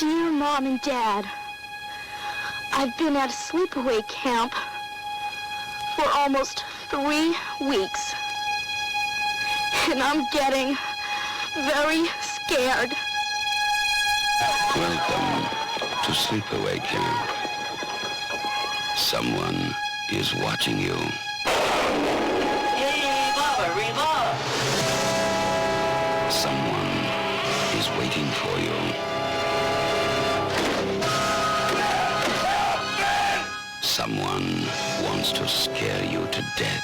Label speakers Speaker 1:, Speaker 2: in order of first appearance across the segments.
Speaker 1: Dear Mom and Dad, I've been at a sleepaway camp for almost 3 weeks. And I'm getting very scared.
Speaker 2: Welcome to Sleepaway Camp. Someone is watching you.
Speaker 3: Hey, Baba, revolve!
Speaker 2: Someone is waiting for you. Someone wants to scare you to death.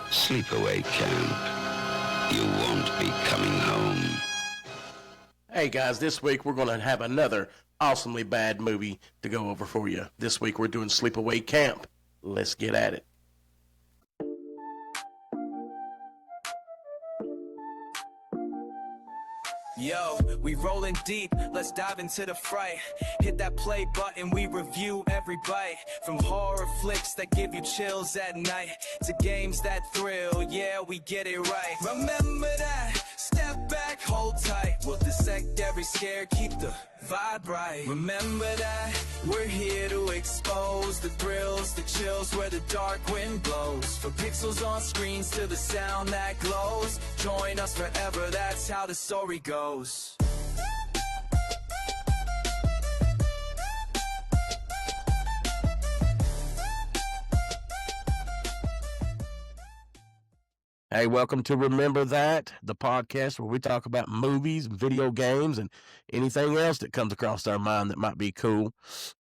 Speaker 2: Sleepaway Camp. You won't be coming home.
Speaker 4: Hey guys, this week we're going to have another awesomely bad movie to go over for you. This week we're doing Sleepaway Camp. Let's get at it.
Speaker 5: Yo, we rolling deep, let's dive into the fright. Hit that play button, we review every bite. From horror flicks that give you chills at night to games that thrill, yeah, we get it right. Remember that, step back, hold tight. We'll dissect every scare, keep the vibe right. Remember that, we're here to expose the thrills, the chills where the dark wind blows. From pixels on screens to the sound that glows. Join us forever, that's how the story goes.
Speaker 4: Hey, welcome to Remember That, the podcast where we talk about movies, video games, and anything else that comes across our mind that might be cool.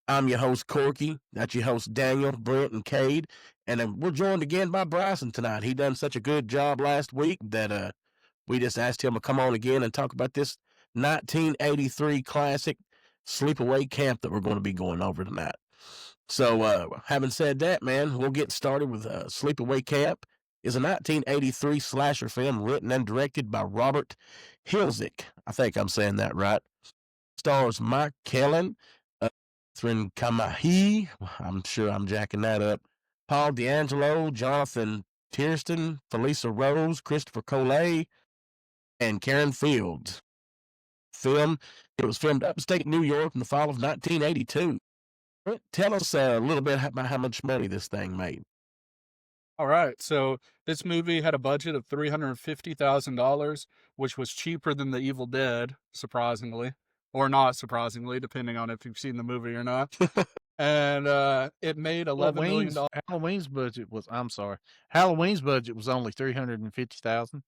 Speaker 4: I'm your host, Corky. That's your host, Daniel, Brent, and Cade. And we're joined again by Bryson tonight. He done such a good job last week that we just asked him to come on again and talk about this 1983 classic Sleepaway Camp that we're going to be going over tonight. So, having said that, man, we'll get started with Sleepaway Camp. Is a 1983 slasher film written and directed by Robert Hiltzik. I think I'm saying that right. Stars Mike Kellen, Catherine Kamahi, I'm sure I'm jacking that up, Paul D'Angelo, Jonathan Tiersten, Felissa Rose, Christopher Collet, and Karen Fields. It was filmed upstate New York in the fall of 1982. Tell us a little bit about how much money this thing made.
Speaker 6: All right, so this movie had a budget of $350,000, which was cheaper than The Evil Dead, surprisingly, or not surprisingly, depending on if you've seen the movie or not. And it made $11 million.
Speaker 7: Halloween's budget was, Halloween's budget was only $350,000.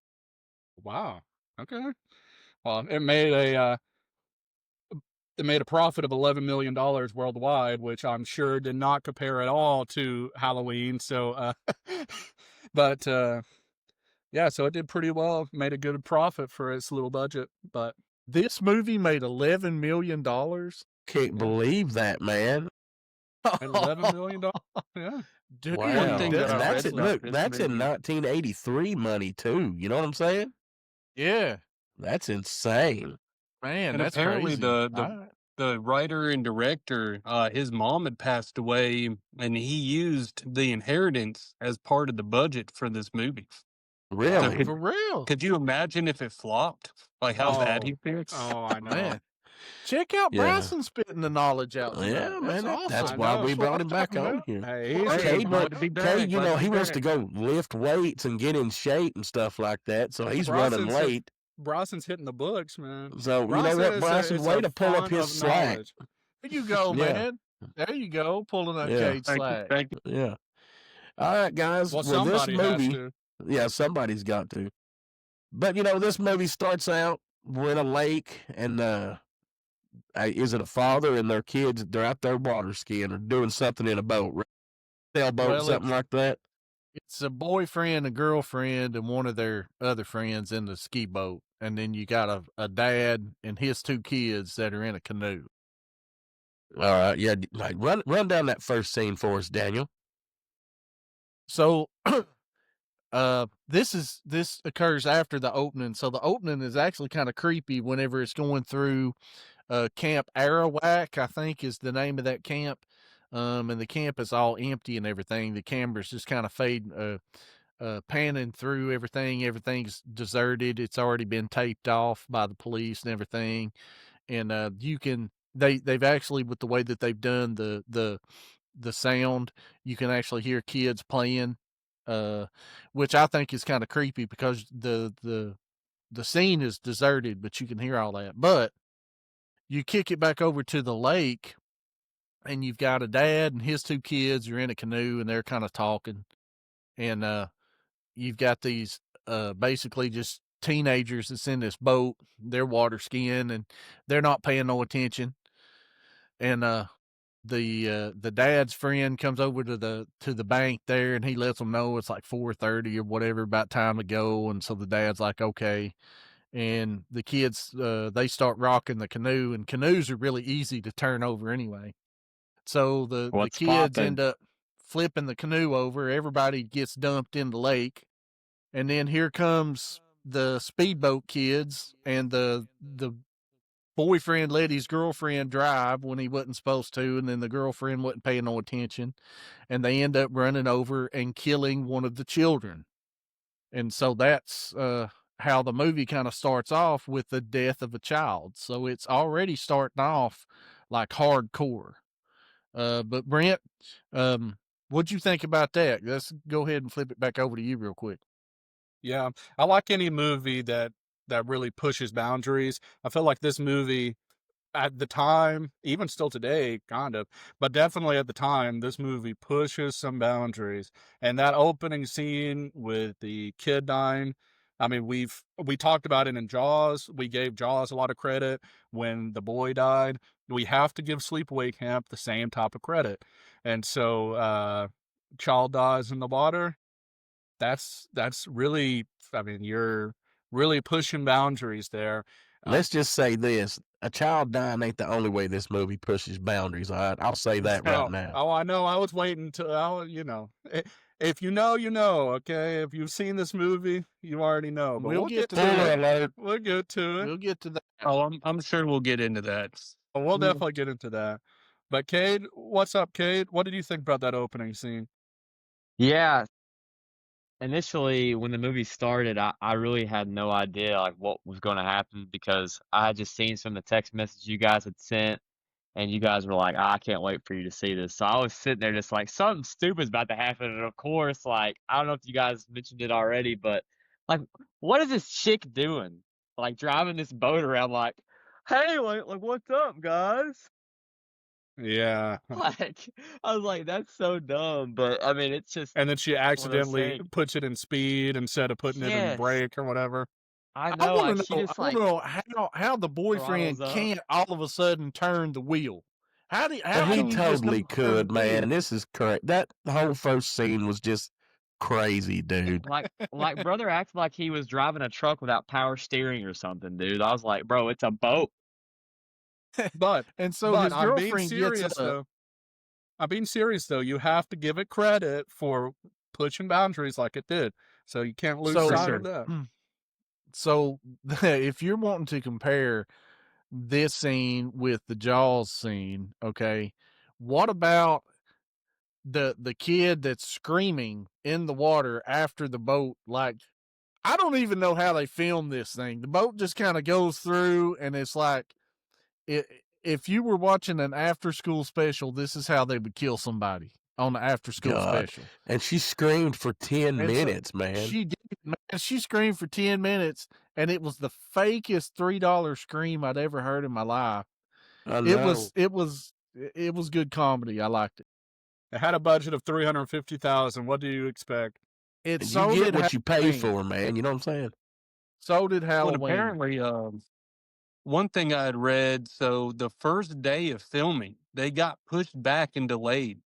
Speaker 6: Wow. Okay. Well, it made a profit of $11 million worldwide, which I'm sure did not compare at all to Halloween. So, but yeah, so it did pretty well, made a good profit for its little budget. But
Speaker 7: this movie made $11 million.
Speaker 4: Can't believe that, man.
Speaker 6: $11 million. Yeah.
Speaker 7: Dude,
Speaker 4: Wow.
Speaker 7: one thing that I
Speaker 4: That's
Speaker 7: read
Speaker 4: in,
Speaker 7: about
Speaker 4: look,
Speaker 7: this
Speaker 4: that's in
Speaker 7: movie-
Speaker 4: 1983 money too. You know what I'm saying?
Speaker 7: Yeah,
Speaker 4: That's insane.
Speaker 7: man,
Speaker 8: And
Speaker 7: that's
Speaker 8: apparently
Speaker 7: crazy.
Speaker 8: the writer and director, his mom had passed away, and he used the inheritance as part of the budget for this movie.
Speaker 4: Really?
Speaker 7: For real.
Speaker 8: Could you imagine if it flopped? Like how bad he feels?
Speaker 6: Oh, I know.
Speaker 7: Man, check out
Speaker 4: Yeah.
Speaker 7: Bryson spitting the knowledge out. tonight.
Speaker 4: Yeah, man.
Speaker 7: awesome.
Speaker 4: That's
Speaker 6: I
Speaker 4: why
Speaker 6: know.
Speaker 4: we
Speaker 6: That's
Speaker 4: brought
Speaker 6: what
Speaker 4: him
Speaker 6: I'm
Speaker 4: back
Speaker 6: talking
Speaker 4: on
Speaker 6: about.
Speaker 4: here.
Speaker 6: Hey,
Speaker 4: Cade,
Speaker 8: Hey,
Speaker 4: but-
Speaker 8: glad to be back,
Speaker 4: Cade,
Speaker 8: glad to
Speaker 4: he
Speaker 8: be
Speaker 4: wants to
Speaker 8: back.
Speaker 4: go lift weights and get in shape and stuff like that. So he's running
Speaker 6: Bryson's
Speaker 4: late.
Speaker 6: Bryson's hitting the books, man.
Speaker 4: So you know
Speaker 6: Bryson
Speaker 4: what,
Speaker 6: is
Speaker 4: Bryson?
Speaker 6: is
Speaker 4: Way
Speaker 6: a
Speaker 4: to pull up
Speaker 6: font
Speaker 4: his
Speaker 6: of
Speaker 4: slack.
Speaker 6: knowledge.
Speaker 7: There you go,
Speaker 4: Yeah.
Speaker 7: man. There you go, pulling up
Speaker 4: Yeah.
Speaker 7: Cade's
Speaker 8: Thank you,
Speaker 7: slack.
Speaker 8: thank you.
Speaker 4: Yeah. All right, guys.
Speaker 6: Well,
Speaker 4: this
Speaker 6: somebody has
Speaker 4: movie,
Speaker 6: to.
Speaker 4: yeah, somebody's got to. But this movie starts out. We're in a lake, and is it a father and their kids? They're out there water skiing or doing something in a boat, right? Sailboat,
Speaker 7: Well,
Speaker 4: something like that.
Speaker 7: It's a boyfriend, a girlfriend, and one of their other friends in the ski boat. And then you got a dad and his 2 kids that are in a canoe.
Speaker 4: All right, yeah. Like run down that first scene for us, Daniel.
Speaker 7: So this occurs after the opening. So the opening is actually kind of creepy whenever it's going through Camp Arawak, I think is the name of that camp. and the camp is all empty and everything. The camera's just kind of fading, panning through everything. Everything's deserted. It's already been taped off by the police and everything. And they've actually, with the way that they've done the sound, you can actually hear kids playing, which I think is kind of creepy because the scene is deserted, but you can hear all that. But you kick it back over to the lake, and you've got a dad and his two kids are in a canoe, and they're kind of talking. And you've got these basically just teenagers that's in this boat. They're water skiing, and they're not paying no attention. And the dad's friend comes over to the bank there, and he lets them know it's like 4:30 or whatever, about time to go. And so the dad's like, okay. And the kids, they start rocking the canoe, and canoes are really easy to turn over anyway. So the kids end up flipping the canoe over. Everybody gets dumped in the lake. And then here comes the speedboat kids, and the boyfriend let his girlfriend drive when he wasn't supposed to, and then the girlfriend wasn't paying no attention, and they end up running over and killing one of the children. And so that's how the movie kind of starts off, with the death of a child. So it's already starting off like hardcore. But Brent, what'd you think about that? Let's go ahead and flip it back over to you real quick.
Speaker 6: Yeah, I like any movie that really pushes boundaries. I feel like this movie at the time, even still today, kind of, but definitely at the time, this movie pushes some boundaries. And that opening scene with the kid dying, I mean, we talked about it in Jaws. We gave Jaws a lot of credit when the boy died. We have to give Sleepaway Camp the same type of credit. And so, child dies in the water. That's really, I mean, you're really pushing boundaries there.
Speaker 4: Let's just say this: a child dying ain't the only way this movie pushes boundaries. All right, I'll say that right now.
Speaker 6: Oh, I know. I was waiting to, if you know, you know. Okay, if you've seen this movie, you already know. But
Speaker 7: We'll get to
Speaker 6: that.
Speaker 7: that.
Speaker 6: We'll get to it.
Speaker 7: We'll get to that.
Speaker 8: Oh, I'm sure we'll get into that.
Speaker 6: We'll definitely get into that. But Cade, what's up, Cade? What did you think about that opening scene?
Speaker 3: Yeah, initially when the movie started, I really had no idea like what was going to happen, because I had just seen some of the text messages you guys had sent, and you guys were like, I can't wait for you to see this. So I was sitting there just like, something stupid's about to happen. And of course, like, I don't know if you guys mentioned it already, but like, what is this chick doing? Like, driving this boat around, like, hey, like what's up, guys?
Speaker 6: Yeah.
Speaker 3: Like, I was like, that's so dumb. But I mean, it's just,
Speaker 6: And then she accidentally
Speaker 3: things.
Speaker 6: puts it in speed instead of putting it in
Speaker 3: Yes.
Speaker 6: brake or whatever.
Speaker 3: I
Speaker 7: I
Speaker 3: know,
Speaker 7: want
Speaker 3: like,
Speaker 7: to
Speaker 3: she
Speaker 7: know.
Speaker 3: just
Speaker 7: I
Speaker 3: like
Speaker 7: want to know how the boyfriend
Speaker 3: throttles up.
Speaker 7: can't all of a sudden turn the wheel. How
Speaker 4: Well,
Speaker 7: can
Speaker 4: he
Speaker 7: you just
Speaker 4: totally
Speaker 7: not turn
Speaker 4: could,
Speaker 7: the
Speaker 4: man.
Speaker 7: wheel?
Speaker 4: This is correct. That the whole first scene was just crazy, dude.
Speaker 3: Like brother acted like he was driving a truck without power steering or something, dude. I was like, bro, it's a boat.
Speaker 6: But
Speaker 7: And so
Speaker 6: but
Speaker 7: his
Speaker 6: I'm being
Speaker 7: girlfriend
Speaker 6: serious
Speaker 7: gets up.
Speaker 6: though. I'm being serious though. You have to give it credit for pushing boundaries like it did. So you can't lose
Speaker 7: So,
Speaker 6: sight of that.
Speaker 7: so if you're wanting to compare this scene with the Jaws scene, okay, what about the kid that's screaming in the water after the boat? Like, I don't even know how they filmed this thing. The boat just kind of goes through, and it's like, if you were watching an after school special, this is how they would kill somebody on the after school
Speaker 4: God.
Speaker 7: special.
Speaker 4: And she screamed for 10
Speaker 7: And so
Speaker 4: minutes, man.
Speaker 7: she did, man. She screamed for 10 minutes, and it was the fakest $3 scream I'd ever heard in my life.
Speaker 4: I
Speaker 7: It
Speaker 4: know.
Speaker 7: was good comedy. I liked it.
Speaker 6: It had a budget of $350,000. What do you expect?
Speaker 7: It
Speaker 4: And
Speaker 7: so
Speaker 4: you get
Speaker 7: did
Speaker 4: what you pay
Speaker 7: Halloween.
Speaker 4: for, man. You know what I'm saying?
Speaker 7: So did
Speaker 8: Well,
Speaker 7: Halloween.
Speaker 8: apparently, one thing I had read, so the first day of filming, they got pushed back and delayed.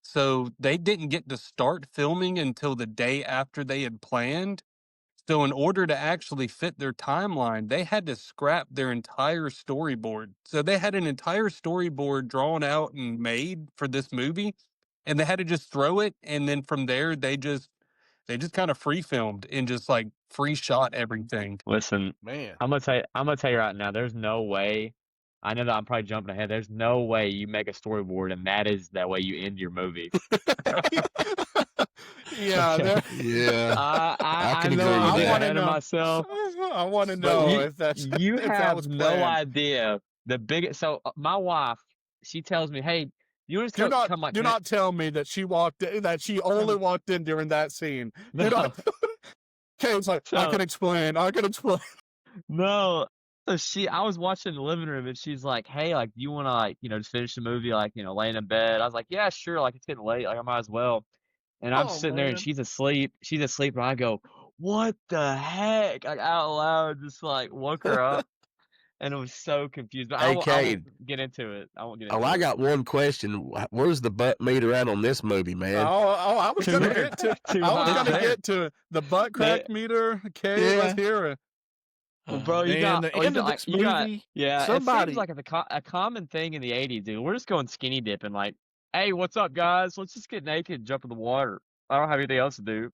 Speaker 8: So they didn't get to start filming until the day after they had planned. So in order to actually fit their timeline, they had to scrap their entire storyboard. So they had an entire storyboard drawn out and made for this movie, and they had to just throw it. And then from there, they just kind of free filmed and just like free shot everything.
Speaker 3: Listen,
Speaker 7: Man,
Speaker 3: I'm gonna tell you right now, there's no way I know that I'm probably jumping ahead. There's no way you make a storyboard and that is that way you end your movie.
Speaker 6: Yeah, there,
Speaker 4: Yeah, I
Speaker 3: I
Speaker 4: can
Speaker 3: know
Speaker 4: agree
Speaker 3: I'm
Speaker 4: with
Speaker 3: getting
Speaker 4: that.
Speaker 3: ahead of myself.
Speaker 6: I want to
Speaker 3: But
Speaker 6: know if that's
Speaker 3: you
Speaker 6: if that
Speaker 3: have
Speaker 6: was
Speaker 3: no
Speaker 6: planned.
Speaker 3: idea the biggest. So my wife, she tells me, "Hey, you want
Speaker 6: Do
Speaker 3: to
Speaker 6: not
Speaker 3: come like
Speaker 6: do not tell me that she only walked in during that scene. Do
Speaker 3: no,
Speaker 6: not. Kate's like, I
Speaker 3: so
Speaker 6: can explain. I can explain.
Speaker 3: no." So I was watching in the living room and she's like, "Hey, like, you want to like, just finish the movie, like, laying in bed?" I was like, "Yeah, sure. Like, it's getting late. Like, I might as well." And I'm
Speaker 6: Oh
Speaker 3: sitting there and
Speaker 6: man.
Speaker 3: she's asleep. She's asleep, and I go, "What the heck?" Like out loud, just like woke her up, and it was so confused. But
Speaker 4: Hey,
Speaker 3: I
Speaker 4: Kate.
Speaker 3: won't get into it. I won't get
Speaker 4: Oh,
Speaker 3: into
Speaker 4: I
Speaker 3: it.
Speaker 4: got one question. Where's the butt meter at on this movie, man?
Speaker 6: I was
Speaker 3: Too
Speaker 6: gonna
Speaker 3: high.
Speaker 6: get to.
Speaker 3: Too
Speaker 6: I was
Speaker 3: high.
Speaker 6: gonna get to the butt crack meter. Okay, let's hear it.
Speaker 3: Well, bro, you
Speaker 7: And
Speaker 3: got
Speaker 7: the
Speaker 3: oh, you
Speaker 7: end of
Speaker 3: got like
Speaker 7: this
Speaker 3: you got
Speaker 7: movie,
Speaker 3: yeah. It seems
Speaker 7: somebody
Speaker 3: like a common thing in the '80s, dude. We're just going skinny dipping. Like, hey, what's up, guys? Let's just get naked and jump in the water. I don't have anything else to do.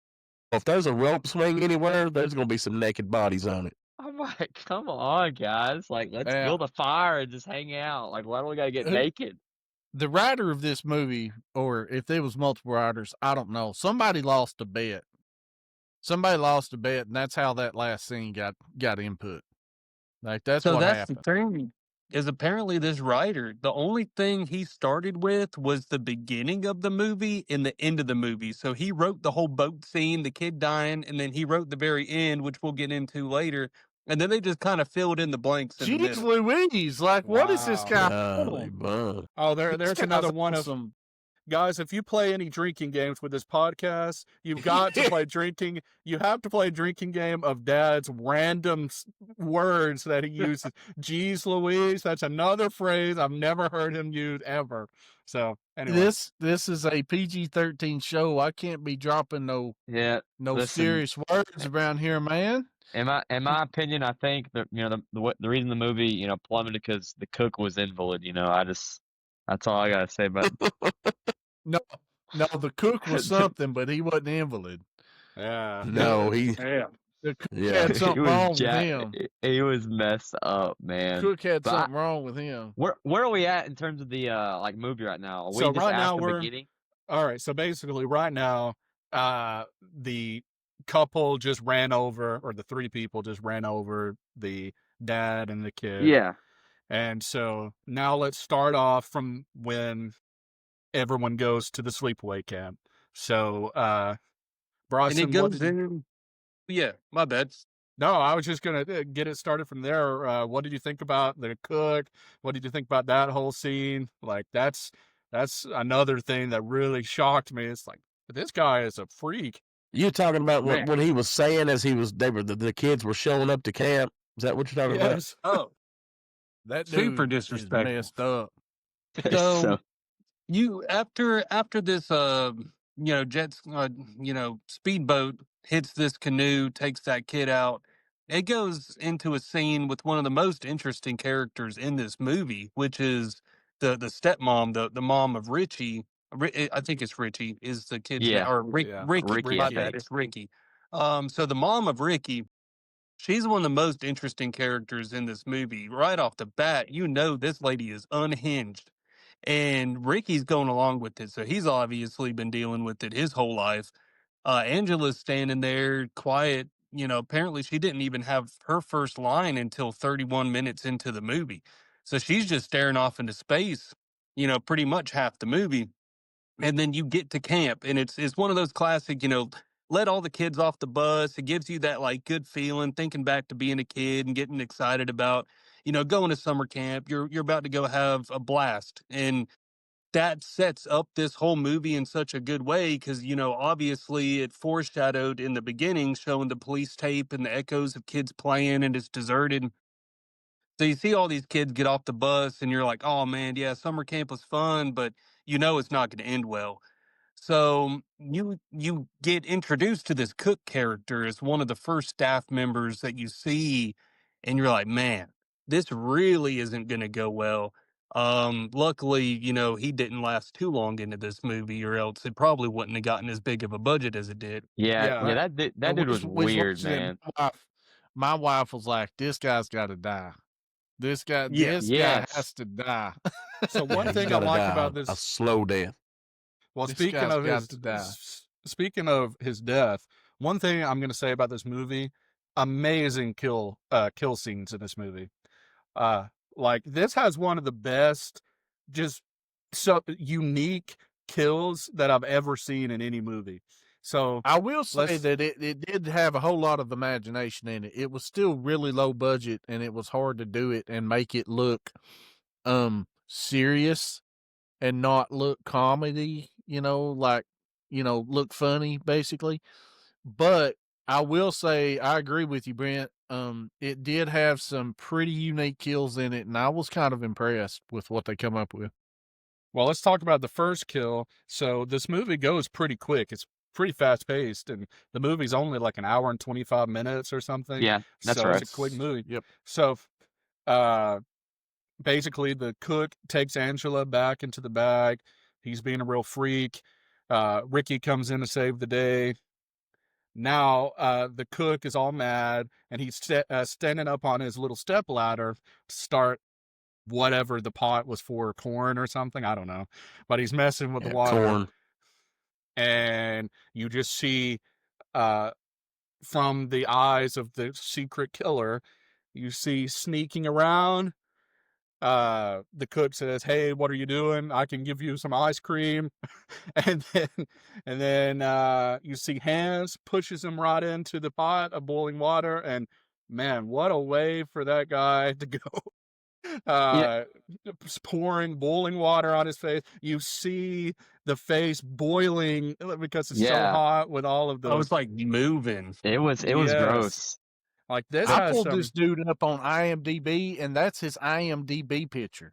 Speaker 4: If there's a rope swing anywhere, there's going to be some naked bodies on it.
Speaker 3: I'm like, come on, guys. Like, let's
Speaker 7: Yeah.
Speaker 3: build a fire and just hang out. Like, why do we gotta get
Speaker 7: Who-
Speaker 3: naked?
Speaker 7: the writer of this movie, or if there was multiple writers, I don't know. Somebody lost a bet. And that's how that last scene got input. Like that's
Speaker 8: So
Speaker 7: what
Speaker 8: that's
Speaker 7: happened.
Speaker 8: the thing is apparently this writer, the only thing he started with was the beginning of the movie and the end of the movie. So he wrote the whole boat scene, the kid dying, and then he wrote the very end, which we'll get into later. And then they just kind of filled in the blanks in the
Speaker 7: Jeez
Speaker 8: middle.
Speaker 7: Louise, like what is this
Speaker 6: Wow.
Speaker 7: guy?
Speaker 4: Golly, bun.
Speaker 6: Oh,
Speaker 7: This
Speaker 6: there's
Speaker 7: guy's
Speaker 6: another one of
Speaker 7: awesome.
Speaker 6: guys. If you play any drinking games with this podcast, you've got to play drinking. You have to play a drinking game of Dad's random words that he uses. Geez, Louise, that's another phrase I've never heard him use ever. So anyway,
Speaker 7: This is a PG-13 show. I can't be dropping no
Speaker 3: Listen,
Speaker 7: serious words around here, man.
Speaker 3: in my opinion, I think that the reason the movie plummeted because the cook was invalid. That's all I gotta say about.
Speaker 7: No, the cook was something, but he wasn't invalid.
Speaker 6: yeah,
Speaker 4: No, he.
Speaker 8: Yeah.
Speaker 7: The cook
Speaker 4: Yeah.
Speaker 7: had something wrong with him.
Speaker 3: He was messed up, man.
Speaker 7: Cook had
Speaker 3: But
Speaker 7: something wrong with him.
Speaker 3: Where are we at in terms of the like movie right now? Are we
Speaker 6: So
Speaker 3: just
Speaker 6: right
Speaker 3: at
Speaker 6: now
Speaker 3: the
Speaker 6: we're-
Speaker 3: beginning?
Speaker 6: All right. So basically, right now, the couple just ran over, or the three people just ran over the dad and the kid.
Speaker 3: Yeah.
Speaker 6: And so now let's start off from when everyone goes to the sleepaway camp. So,
Speaker 8: And
Speaker 6: Bryson,
Speaker 8: it goes in. Yeah, my bad.
Speaker 6: No, I was just gonna get it started from there. What did you think about the cook? What did you think about that whole scene? Like that's another thing that really shocked me. It's like this guy is a freak.
Speaker 4: You're talking about
Speaker 8: Man.
Speaker 4: what he was saying as the kids were showing up to camp. Is that what you're talking about?
Speaker 6: Yes.
Speaker 8: Oh,
Speaker 7: That
Speaker 8: Super
Speaker 7: dude is
Speaker 8: disrespectful.
Speaker 7: messed up.
Speaker 8: So you after this speedboat hits this canoe, takes that kid out, it goes into a scene with one of the most interesting characters in this movie, which is the stepmom, the mom of Richie. I think it's Richie is the kid's
Speaker 3: Yeah.
Speaker 8: name, or
Speaker 6: Yeah.
Speaker 8: Ricky. My
Speaker 3: Ricky.
Speaker 8: bad, it's Ricky. So the mom of Ricky, she's one of the most interesting characters in this movie. Right off the bat, this lady is unhinged. And Ricky's going along with it. So he's obviously been dealing with it his whole life. Angela's standing there quiet. Apparently she didn't even have her first line until 31 minutes into the movie. So she's just staring off into space, pretty much half the movie. And then you get to camp and it's one of those classic, let all the kids off the bus. It gives you that like good feeling, thinking back to being a kid and getting excited about, going to summer camp. You're about to go have a blast. And that sets up this whole movie in such a good way because, obviously it foreshadowed in the beginning, showing the police tape and the echoes of kids playing and it's deserted. So you see all these kids get off the bus and you're like, oh man, yeah, summer camp was fun, but it's not going to end well. So you get introduced to this cook character as one of the first staff members that you see, and you're like, man, this really isn't going to go well. Luckily, he didn't last too long into this movie, or else it probably wouldn't have gotten as big of a budget as it did.
Speaker 3: Yeah.
Speaker 6: Yeah.
Speaker 3: That dude was weird, man.
Speaker 7: My wife was like, "This guy's got to die." This guy,
Speaker 6: Yeah.
Speaker 7: this guy
Speaker 3: Yes.
Speaker 7: has to die.
Speaker 6: So one
Speaker 4: He's
Speaker 6: thing I
Speaker 4: gotta
Speaker 6: like
Speaker 4: die
Speaker 6: about
Speaker 4: a
Speaker 6: this,
Speaker 4: slow death.
Speaker 6: well,
Speaker 7: This
Speaker 6: speaking
Speaker 7: guy's
Speaker 6: of
Speaker 7: got
Speaker 6: his
Speaker 7: to die.
Speaker 6: speaking of his death, one thing I'm gonna say about this movie, amazing kill scenes in this movie. Like this has one of the best, just so unique kills that I've ever seen in any movie. So
Speaker 7: I will say
Speaker 6: let's
Speaker 7: that it did have a whole lot of imagination in it. It was still really low budget, and it was hard to do it and make it look serious and not look comedy, like, look funny basically. But I will say I agree with you, Brent. It did have some pretty unique kills in it, and I was kind of impressed with what they come up with.
Speaker 6: Well, let's talk about the first kill. So this movie goes pretty quick. It's pretty fast paced, and the movie's only like an hour and 25 minutes or something.
Speaker 3: Yeah, that's
Speaker 6: So
Speaker 3: right.
Speaker 6: it's a quick movie.
Speaker 7: Yep.
Speaker 6: So basically the cook takes Angela back into the bag. He's being a real freak. Ricky comes in to save the day. Now the cook is all mad, and he's standing up on his little step ladder to start whatever the pot was for, corn or something, I don't know, but he's messing with the water.
Speaker 4: Corn.
Speaker 6: And you just see from the eyes of the secret killer, you see sneaking around. The cook says, "Hey, what are you doing? I can give you some ice cream." and then you see Hans pushes him right into the pot of boiling water, and man, what a way for that guy to go. Pouring boiling water on his face. You see the face boiling because it's so hot with all of
Speaker 8: I
Speaker 6: the.
Speaker 8: was like moving.
Speaker 3: It was
Speaker 6: Yes.
Speaker 3: gross.
Speaker 6: Like this
Speaker 7: I
Speaker 6: has
Speaker 7: pulled
Speaker 6: some.
Speaker 7: this dude up on IMDb, and that's his IMDb picture.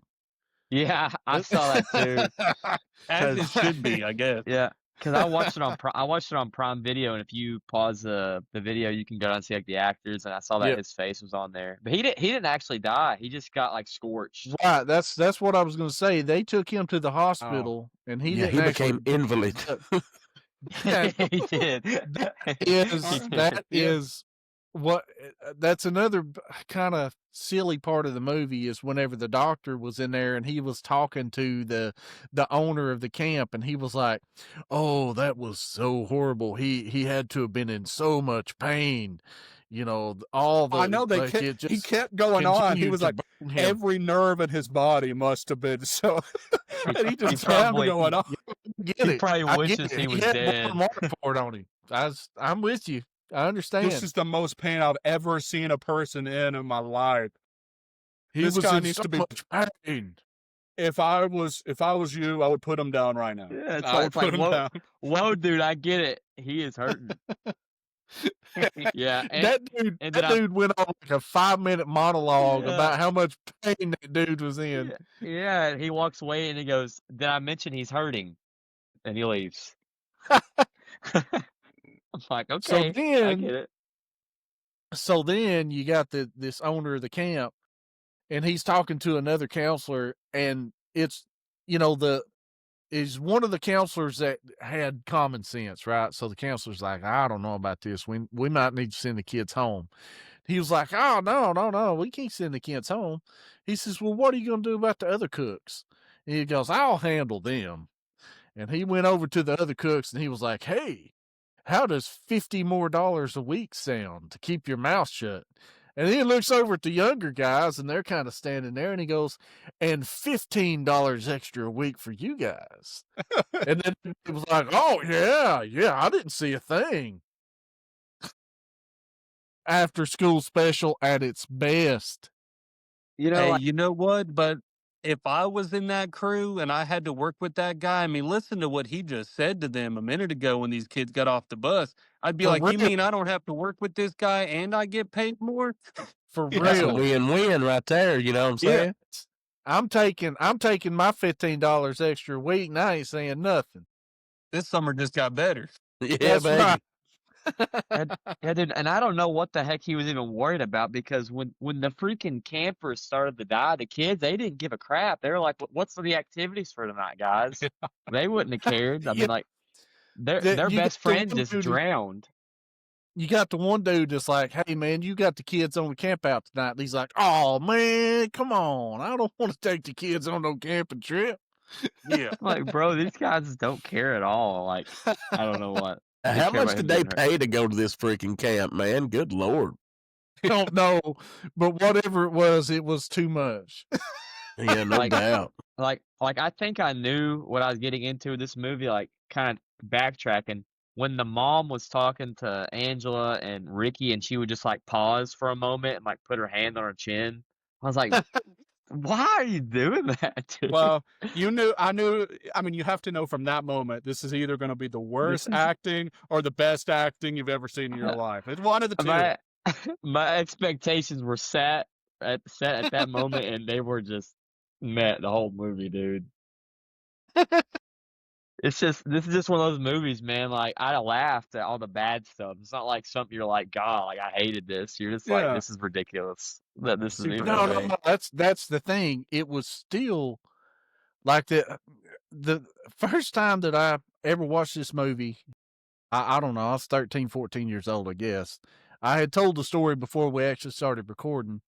Speaker 3: Yeah, I saw that too.
Speaker 8: As it should be, I guess.
Speaker 3: Yeah, because I watched it on Prime Video, and if you pause the video, you can go down and see like the actors, and I saw that
Speaker 7: Yep.
Speaker 3: his face was on there, but he didn't actually die. He just got like scorched.
Speaker 7: Right, that's what I was going to say. They took him to the hospital, and he didn't
Speaker 4: became
Speaker 7: actually,
Speaker 4: invalid.
Speaker 7: Yeah,
Speaker 3: He did.
Speaker 7: that is what that's another kind of silly part of the movie is whenever the doctor was in there and he was talking to the owner of the camp, and he was like, "Oh, that was so horrible. He had to have been in so much pain." All the
Speaker 6: I know
Speaker 7: like,
Speaker 6: he
Speaker 7: it just
Speaker 6: kept going on. He
Speaker 7: continued
Speaker 6: was
Speaker 7: to
Speaker 6: like,
Speaker 7: burn him.
Speaker 6: every nerve in his body must have been so. And he just kept
Speaker 3: probably-
Speaker 6: going on.
Speaker 7: Get
Speaker 3: He
Speaker 7: it.
Speaker 3: probably
Speaker 7: I
Speaker 3: wishes
Speaker 7: get it.
Speaker 3: he was
Speaker 7: had
Speaker 3: dead.
Speaker 7: one report on him. I'm with you. I understand.
Speaker 6: This is the most pain I've ever seen a person in my life.
Speaker 7: He
Speaker 6: this
Speaker 7: was
Speaker 6: guy
Speaker 7: in
Speaker 6: needs
Speaker 7: so
Speaker 6: to be-
Speaker 7: much pain.
Speaker 6: If I was you, I would put him down right now.
Speaker 3: Yeah,
Speaker 6: I would
Speaker 3: it's like
Speaker 6: put him
Speaker 3: whoa,
Speaker 6: down.
Speaker 3: whoa, dude, I get it. He is hurting. Yeah, and,
Speaker 7: that
Speaker 3: and
Speaker 7: dude,
Speaker 3: then
Speaker 7: dude went on like a 5-minute monologue
Speaker 3: Yeah.
Speaker 7: about how much pain that dude was in.
Speaker 3: yeah, and he walks away and he goes, "Did I mention he's hurting?" And he leaves. I'm like, okay, I
Speaker 7: then-
Speaker 3: get it.
Speaker 7: So then you got this owner of the camp, and he's talking to another counselor, and it's is one of the counselors that had common sense, right? So the counselor's like, "I don't know about this. We might need to send the kids home." He was like, "Oh, no, we can't send the kids home." He says, "Well, what are you going to do about the other cooks?" And he goes, "I'll handle them." And he went over to the other cooks, and he was like, "Hey, how does $50 more a week sound to keep your mouth shut?" And then he looks over at the younger guys, and they're kind of standing there, and he goes, "And $15 extra a week for you guys." And then he was like, "Oh, yeah, I didn't see a thing." After school special at its best.
Speaker 8: Hey, you know what? But if I was in that crew and I had to work with that guy, I mean, listen to what he just said to them a minute ago when these kids got off the bus. I'd be
Speaker 7: For
Speaker 8: like, you
Speaker 7: real.
Speaker 8: mean I don't have to work with this guy and I get paid more?
Speaker 7: For
Speaker 4: That's a
Speaker 7: real.
Speaker 4: win-win right there. You know what I'm saying?
Speaker 7: Yeah. I'm taking my $15 extra a week, and I ain't saying nothing.
Speaker 8: This summer just got better.
Speaker 4: Yeah,
Speaker 7: That's
Speaker 4: baby.
Speaker 7: right.
Speaker 3: Yeah, dude, and I don't know what the heck he was even worried about, because when the freaking campers started to die, the kids, they didn't give a crap. They were like, "What's the activities for tonight, guys?" They wouldn't have cared. I
Speaker 7: Yeah.
Speaker 3: mean, like their
Speaker 7: You got
Speaker 3: best
Speaker 7: the
Speaker 3: friend
Speaker 7: one
Speaker 3: just
Speaker 7: dude who-
Speaker 3: drowned.
Speaker 7: you got the one dude that's like, hey, man, you got the kids on the camp out tonight. And he's like, oh, man, come on. I don't want to take the kids on no camping trip.
Speaker 6: Yeah.
Speaker 3: Like, bro, these guys just don't care at all. Like, I don't know what. They
Speaker 4: How
Speaker 3: care
Speaker 4: much
Speaker 3: about
Speaker 4: did
Speaker 3: him
Speaker 4: they
Speaker 3: getting hurt.
Speaker 4: pay to go to this freaking camp, man? Good Lord.
Speaker 7: I don't know, but whatever it was too much.
Speaker 4: Yeah, no
Speaker 3: Like-
Speaker 4: doubt.
Speaker 3: Like I think I knew what I was getting into with this movie, like kind of backtracking. When the mom was talking to Angela and Ricky and she would just like pause for a moment and like put her hand on her chin. I was like, why are you doing that, dude?
Speaker 6: Well, I knew. I mean, you have to know from that moment, this is either going to be the worst
Speaker 3: is-
Speaker 6: acting or the best acting you've ever seen in your life. It's one of the two.
Speaker 3: My expectations were set at that moment and they were just met the whole movie, dude. This is just one of those movies, man. Like I laughed at all the bad stuff. It's not like something you're like, God, like I hated this. You're just
Speaker 6: Yeah.
Speaker 3: like, this is ridiculous. That this is
Speaker 6: Super
Speaker 3: even
Speaker 7: No,
Speaker 3: okay.
Speaker 7: no, that's the thing. It was still like the first time that I ever watched this movie. I don't know. I was 13, 14 years old, I guess. I had told the story before we actually started recording.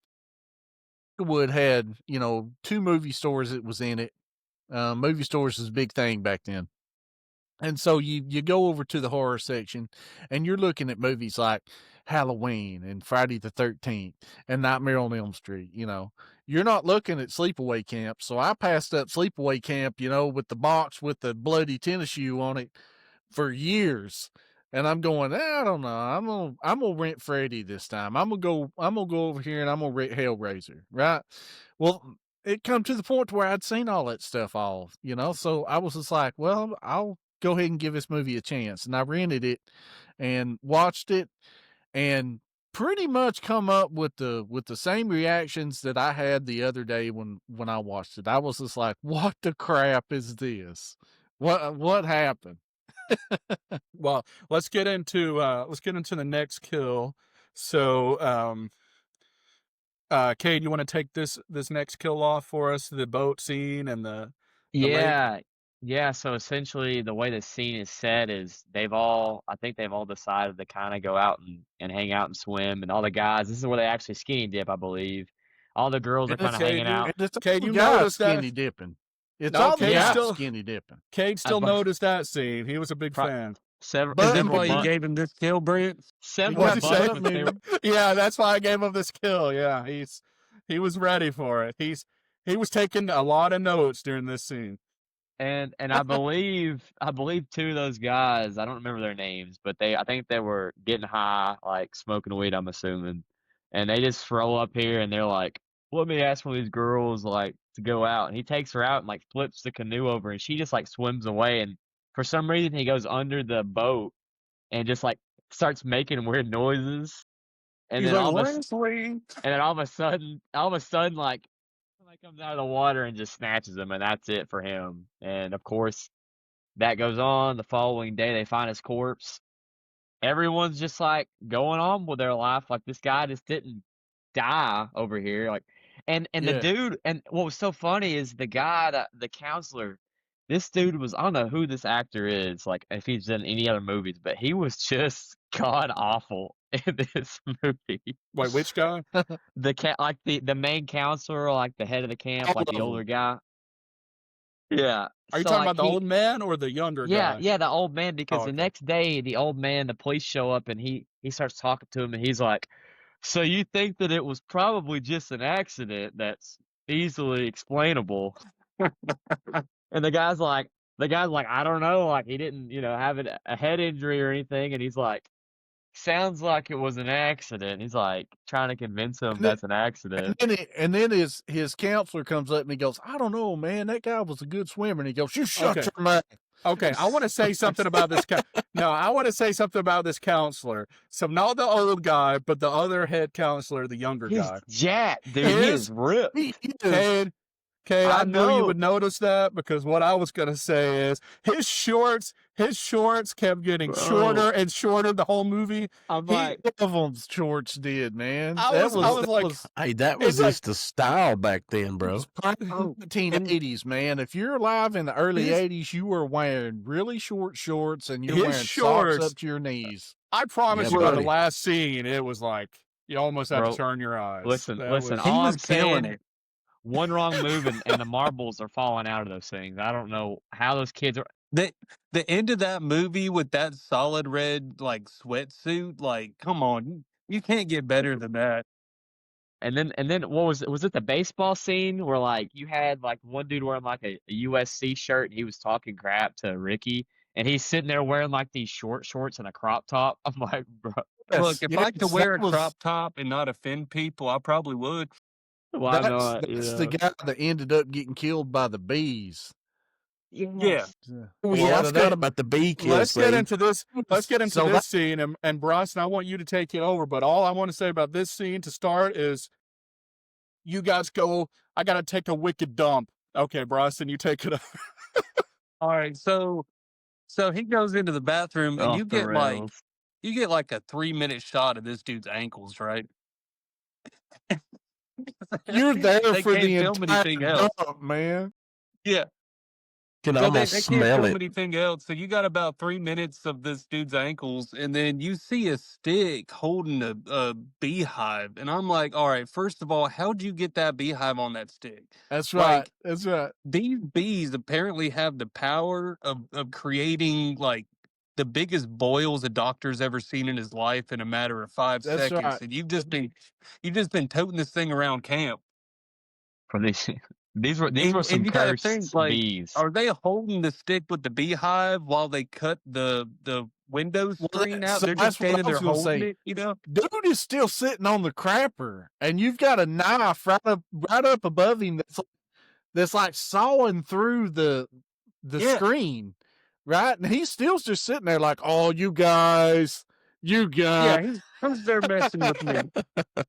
Speaker 7: Wood had, 2 movie stores that was in it. Movie stores was a big thing back then. And so you go over to the horror section and you're looking at movies like Halloween and Friday the 13th and Nightmare on Elm Street, You're not looking at Sleepaway Camp. So I passed up Sleepaway Camp, with the box with the bloody tennis shoe on it for years. And I'm going, I don't know. I'm gonna rent Freddy this time. I'm gonna go over here and I'm gonna rent Hellraiser, right? Well, it come to the point where I'd seen all that stuff all, so I was just like, well, I'll go ahead and give this movie a chance. And I rented it and watched it and pretty much come up with the same reactions that I had the other day when I watched it. I was just like, what the crap is this? What happened?
Speaker 6: Well, let's get into the next kill. So, Cade, you want to take this next kill off for us? The boat scene and the lake?
Speaker 3: Yeah. So essentially, the way the scene is set is I think they've all decided to kind of go out and hang out and swim, and all the guys. This is where they actually skinny dip, I believe. All the girls are kind of hanging out.
Speaker 7: And it's
Speaker 6: Okay,
Speaker 7: all
Speaker 6: you
Speaker 7: guys
Speaker 6: noticed that?
Speaker 7: skinny dipping. It's
Speaker 6: No,
Speaker 7: all the
Speaker 6: Cade
Speaker 7: guys
Speaker 6: still-
Speaker 7: skinny dipping.
Speaker 6: Cade still
Speaker 3: bu-
Speaker 6: noticed that scene. He was a big
Speaker 3: Pro-
Speaker 6: fan.
Speaker 3: Several,
Speaker 7: But-
Speaker 8: Is that
Speaker 7: But-
Speaker 8: why you
Speaker 7: but-
Speaker 8: gave him this kill, Brent?
Speaker 3: several
Speaker 6: What'd you say?
Speaker 3: months, but they were-
Speaker 6: Yeah, that's why I gave him this kill. Yeah, he was ready for it. He was taking a lot of notes during this scene.
Speaker 3: And I believe 2 of those guys, I don't remember their names, but I think they were getting high, like smoking weed, I'm assuming. And they just throw up here and they're like, let me ask one of these girls like to go out. And he takes her out and like flips the canoe over and she just like swims away. And for some reason he goes under the boat and just like starts making weird noises. And
Speaker 8: He's
Speaker 3: then
Speaker 8: like,
Speaker 3: all of a
Speaker 8: "Wesley."
Speaker 3: all of a sudden, like, somebody comes out of the water and just snatches him, and that's it for him. And of course, that goes on. The following day, they find his corpse. Everyone's just like going on with their life, like this guy just didn't die over here. Like, and the
Speaker 7: Yeah.
Speaker 3: dude, and what was so funny is the guy, the counselor. This dude was, I don't know who this actor is, like if he's done any other movies, but he was just god awful in this movie.
Speaker 6: Wait, which guy?
Speaker 3: Like the main counselor, like the head of the camp,
Speaker 6: All
Speaker 3: like
Speaker 6: of
Speaker 3: the
Speaker 6: them.
Speaker 3: older guy. Yeah.
Speaker 6: Are you
Speaker 3: So,
Speaker 6: talking
Speaker 3: like,
Speaker 6: about the old man or the younger
Speaker 3: Yeah,
Speaker 6: guy?
Speaker 3: yeah, the old man. Because
Speaker 6: Oh,
Speaker 3: the
Speaker 6: okay.
Speaker 3: next day, the old man, the police show up and he starts talking to him and he's like, "So you think that it was probably just an accident that's easily explainable?" And the guy's like, I don't know, like he didn't, have a head injury or anything. And he's like, sounds like it was an accident. He's like trying to convince him
Speaker 7: And then-
Speaker 3: that's an accident.
Speaker 7: And then his counselor comes up and he goes, I don't know, man. That guy was a good swimmer. And he goes, you shut
Speaker 6: Okay.
Speaker 7: your mouth.
Speaker 6: Okay, I want to say something about this. I want to say something about this counselor. So not the old guy, but the other head counselor, the younger
Speaker 3: He's
Speaker 6: guy.
Speaker 3: jacked, dude. He
Speaker 6: His-
Speaker 3: is ripped.
Speaker 7: He is.
Speaker 6: Cade,
Speaker 3: I
Speaker 6: I knew you
Speaker 3: know.
Speaker 6: would notice that because what I was gonna say is his shorts kept getting
Speaker 3: Bro.
Speaker 6: shorter and shorter the whole movie.
Speaker 3: I'm like,
Speaker 7: Evan's shorts did, man.
Speaker 6: I was like,
Speaker 4: Hey, that was
Speaker 6: It's like-
Speaker 4: just the style back then, bro.
Speaker 3: Oh,
Speaker 7: 1980s, man. If you're alive in the early
Speaker 6: His-
Speaker 7: 80s, you were wearing really short shorts and you're
Speaker 6: His
Speaker 7: wearing
Speaker 6: shorts-
Speaker 7: socks up to your knees.
Speaker 6: I promise
Speaker 4: Yeah,
Speaker 6: you, by the
Speaker 4: buddy.
Speaker 6: last scene, it was like you almost had to
Speaker 3: Bro,
Speaker 6: turn your eyes.
Speaker 3: listen,
Speaker 6: That
Speaker 3: listen.
Speaker 6: was-
Speaker 8: He
Speaker 3: All
Speaker 8: was
Speaker 3: I'm
Speaker 8: killing
Speaker 3: saying,
Speaker 8: it.
Speaker 3: one wrong move and the marbles are falling out of those things. I don't know how those kids are.
Speaker 8: The end of that movie with that solid red like sweatsuit, like come on, you can't get better than that.
Speaker 3: And then what was it the baseball scene where like you had like one dude wearing like a USC shirt and he was talking crap to Ricky and he's sitting there wearing like these short shorts and a crop top. I'm like, bro,
Speaker 8: Look,
Speaker 7: Yes,
Speaker 8: if I could
Speaker 7: yes,
Speaker 8: wear
Speaker 7: that
Speaker 8: a
Speaker 7: was
Speaker 8: crop top and not offend people, I probably would.
Speaker 3: why
Speaker 7: that's
Speaker 3: not?
Speaker 7: that's the guy that ended up getting killed by the bees.
Speaker 8: Yeah.
Speaker 3: Yes.
Speaker 4: Oh, yeah, I
Speaker 6: so
Speaker 4: forgot about the bee kill
Speaker 6: let's get
Speaker 4: scene.
Speaker 6: into this. Let's get into
Speaker 7: So
Speaker 6: this
Speaker 7: that-
Speaker 6: scene, and Bronson, I want you to take it over. But all I want to say about this scene to start is, you guys go. I gotta take a wicked dump. Okay, Bronson, you take it over.
Speaker 8: All right, so he goes into the bathroom and
Speaker 3: Off
Speaker 8: you
Speaker 3: the
Speaker 8: get
Speaker 3: rails.
Speaker 8: like a 3-minute shot of this dude's ankles, right?
Speaker 7: You're there
Speaker 8: They
Speaker 7: for
Speaker 8: can't
Speaker 7: the
Speaker 8: film
Speaker 7: entire
Speaker 8: anything else.
Speaker 7: dump, man.
Speaker 8: Yeah.
Speaker 4: Can
Speaker 8: So
Speaker 4: almost
Speaker 8: they can't
Speaker 4: smell
Speaker 8: film
Speaker 4: it.
Speaker 8: anything else. So you got about 3 minutes of this dude's ankles, and then you see a stick holding a beehive. And I'm like, all right, first of all, how'd you get that beehive on that stick?
Speaker 7: That's right.
Speaker 8: Like,
Speaker 7: That's right.
Speaker 8: these bees apparently have the power of creating like the biggest boils a doctor's ever seen in his life in a matter of 5
Speaker 7: That's
Speaker 8: seconds.
Speaker 7: right.
Speaker 8: And you've just been toting this thing around camp.
Speaker 3: For these were some
Speaker 8: And you gotta
Speaker 3: cursed
Speaker 8: think, like,
Speaker 3: bees.
Speaker 8: are they holding the stick with the beehive while they cut the window
Speaker 7: Well,
Speaker 8: screen out?
Speaker 7: so
Speaker 8: They're just
Speaker 7: that's what I
Speaker 8: standing there
Speaker 7: was gonna
Speaker 8: holding
Speaker 7: say.
Speaker 8: it, you know?
Speaker 7: Dude is still sitting on the crapper, and you've got a knife right up above him that's like sawing through the
Speaker 8: Yeah.
Speaker 7: screen, right? And he's still just sitting there like, "Oh, you guys."
Speaker 8: Yeah, he's there messing with me.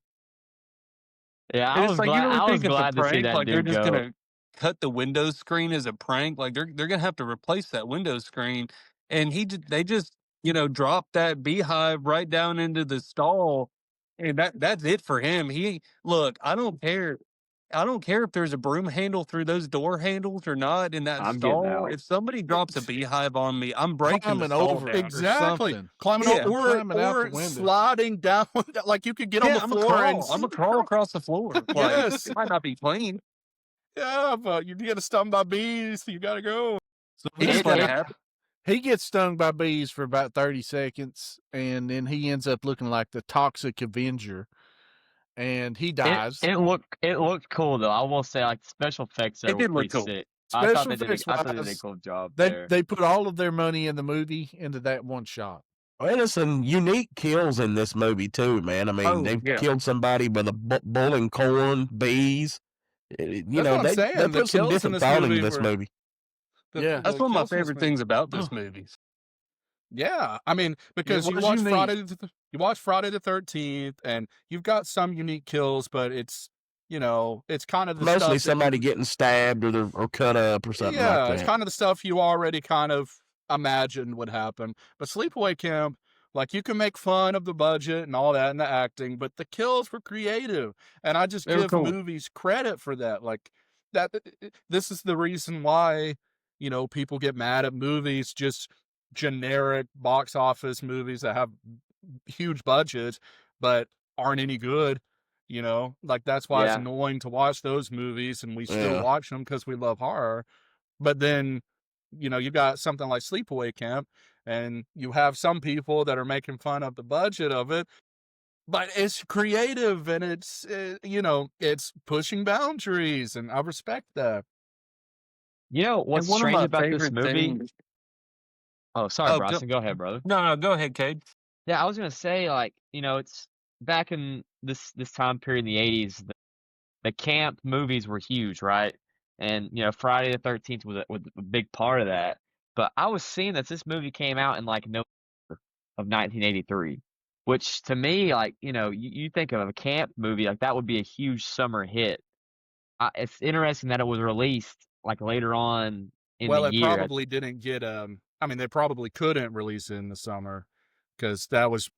Speaker 3: Yeah,
Speaker 8: And
Speaker 3: I
Speaker 8: it's
Speaker 3: was
Speaker 8: like, you
Speaker 3: glad.
Speaker 8: really
Speaker 3: I was
Speaker 8: think it's a
Speaker 3: glad to see
Speaker 8: prank?
Speaker 3: that
Speaker 8: Like, they're
Speaker 3: dude
Speaker 8: just
Speaker 3: go.
Speaker 8: gonna cut the window screen as a prank? Like, they're gonna have to replace that window screen. And they just, drop that beehive right down into the stall, and that's it for him. Look, I don't care. I don't care if there's a broom handle through those door handles or not in that
Speaker 3: I'm getting
Speaker 8: stall.
Speaker 3: out.
Speaker 8: If somebody drops a beehive on me, I'm breaking the
Speaker 7: Climbing
Speaker 8: stall
Speaker 7: over it.
Speaker 8: down.
Speaker 6: Exactly.
Speaker 7: something.
Speaker 6: Climbing
Speaker 8: Yeah.
Speaker 6: over,
Speaker 7: Climbing out the
Speaker 6: or
Speaker 7: window.
Speaker 6: sliding down. Like you could get on
Speaker 8: Yeah,
Speaker 6: the
Speaker 8: I'm
Speaker 6: floor and
Speaker 8: I'm a crawl across the floor. Like,
Speaker 6: Yes.
Speaker 8: it might not be clean.
Speaker 6: Yeah, but you get stung by bees. You gotta go.
Speaker 7: So
Speaker 8: It
Speaker 7: this
Speaker 8: just let it
Speaker 7: guy,
Speaker 8: happen.
Speaker 7: he gets stung by bees for about 30 seconds, and then he ends up looking like the Toxic Avenger, and he dies.
Speaker 3: It looked cool though. I will say, like, the special effects there
Speaker 8: It
Speaker 3: were
Speaker 8: did look
Speaker 3: pretty
Speaker 8: cool.
Speaker 3: sick. I thought
Speaker 7: Special
Speaker 3: they did.
Speaker 7: effects
Speaker 3: I thought they did a
Speaker 7: wise,
Speaker 3: cool job there.
Speaker 7: they put all of their money in the movie into that one shot.
Speaker 4: Well, there's some unique kills in this movie too, man. I mean,
Speaker 8: Oh,
Speaker 4: they've
Speaker 8: yeah.
Speaker 4: killed somebody with a bull and corn, bees.
Speaker 6: That's what I'm
Speaker 4: they
Speaker 6: saying. The
Speaker 4: put some
Speaker 6: kills in
Speaker 4: different
Speaker 6: this
Speaker 4: thought into
Speaker 6: movie
Speaker 4: this
Speaker 6: were-
Speaker 4: movie.
Speaker 7: Yeah.
Speaker 8: That's one of my
Speaker 6: kills in this
Speaker 8: favorite
Speaker 6: movie-
Speaker 8: things about this movie.
Speaker 6: Yeah, I mean, because you
Speaker 7: was
Speaker 6: watch
Speaker 7: unique.
Speaker 6: Friday the 13th, and you've got some unique kills, but it's it's kind of the
Speaker 4: Mostly
Speaker 6: stuff that
Speaker 4: somebody
Speaker 6: you-
Speaker 4: getting stabbed or cut up or something
Speaker 6: yeah,
Speaker 4: like
Speaker 6: it's
Speaker 4: that.
Speaker 6: kind of the stuff you already kind of imagined would happen. But Sleepaway Camp, like, you can make fun of the budget and all that and the acting, but the kills were creative, and I just
Speaker 8: They were
Speaker 6: give
Speaker 8: cool.
Speaker 6: movies credit for that. Like that, this is the reason why people get mad at movies, just generic box office movies that have huge budgets but aren't any good. Like, that's why it's
Speaker 3: Yeah.
Speaker 6: annoying to watch those movies, and we still
Speaker 4: Yeah.
Speaker 6: watch them because we love horror. But then, you got something like Sleepaway Camp, and you have some people that are making fun of the budget of it, but it's creative, and it's it's pushing boundaries, and I respect that.
Speaker 3: You know what's
Speaker 8: And one of
Speaker 3: strange
Speaker 8: my
Speaker 3: about this
Speaker 8: favorite
Speaker 3: movie?
Speaker 8: things.
Speaker 3: Oh, sorry,
Speaker 8: Oh,
Speaker 3: Bryson. Go ahead, brother.
Speaker 8: No, go ahead, Cade.
Speaker 3: Yeah, I was gonna say, like, it's back in this time period in the 80s. The camp movies were huge, right? And Friday the 13th was a big part of that. But I was seeing that this movie came out in like November of 1983, which to me, like, you think of a camp movie, like that would be a huge summer hit. It's interesting that it was released like later on in
Speaker 6: Well,
Speaker 3: the
Speaker 6: it
Speaker 3: year.
Speaker 6: probably didn't get I mean, they probably couldn't release it in the summer because that was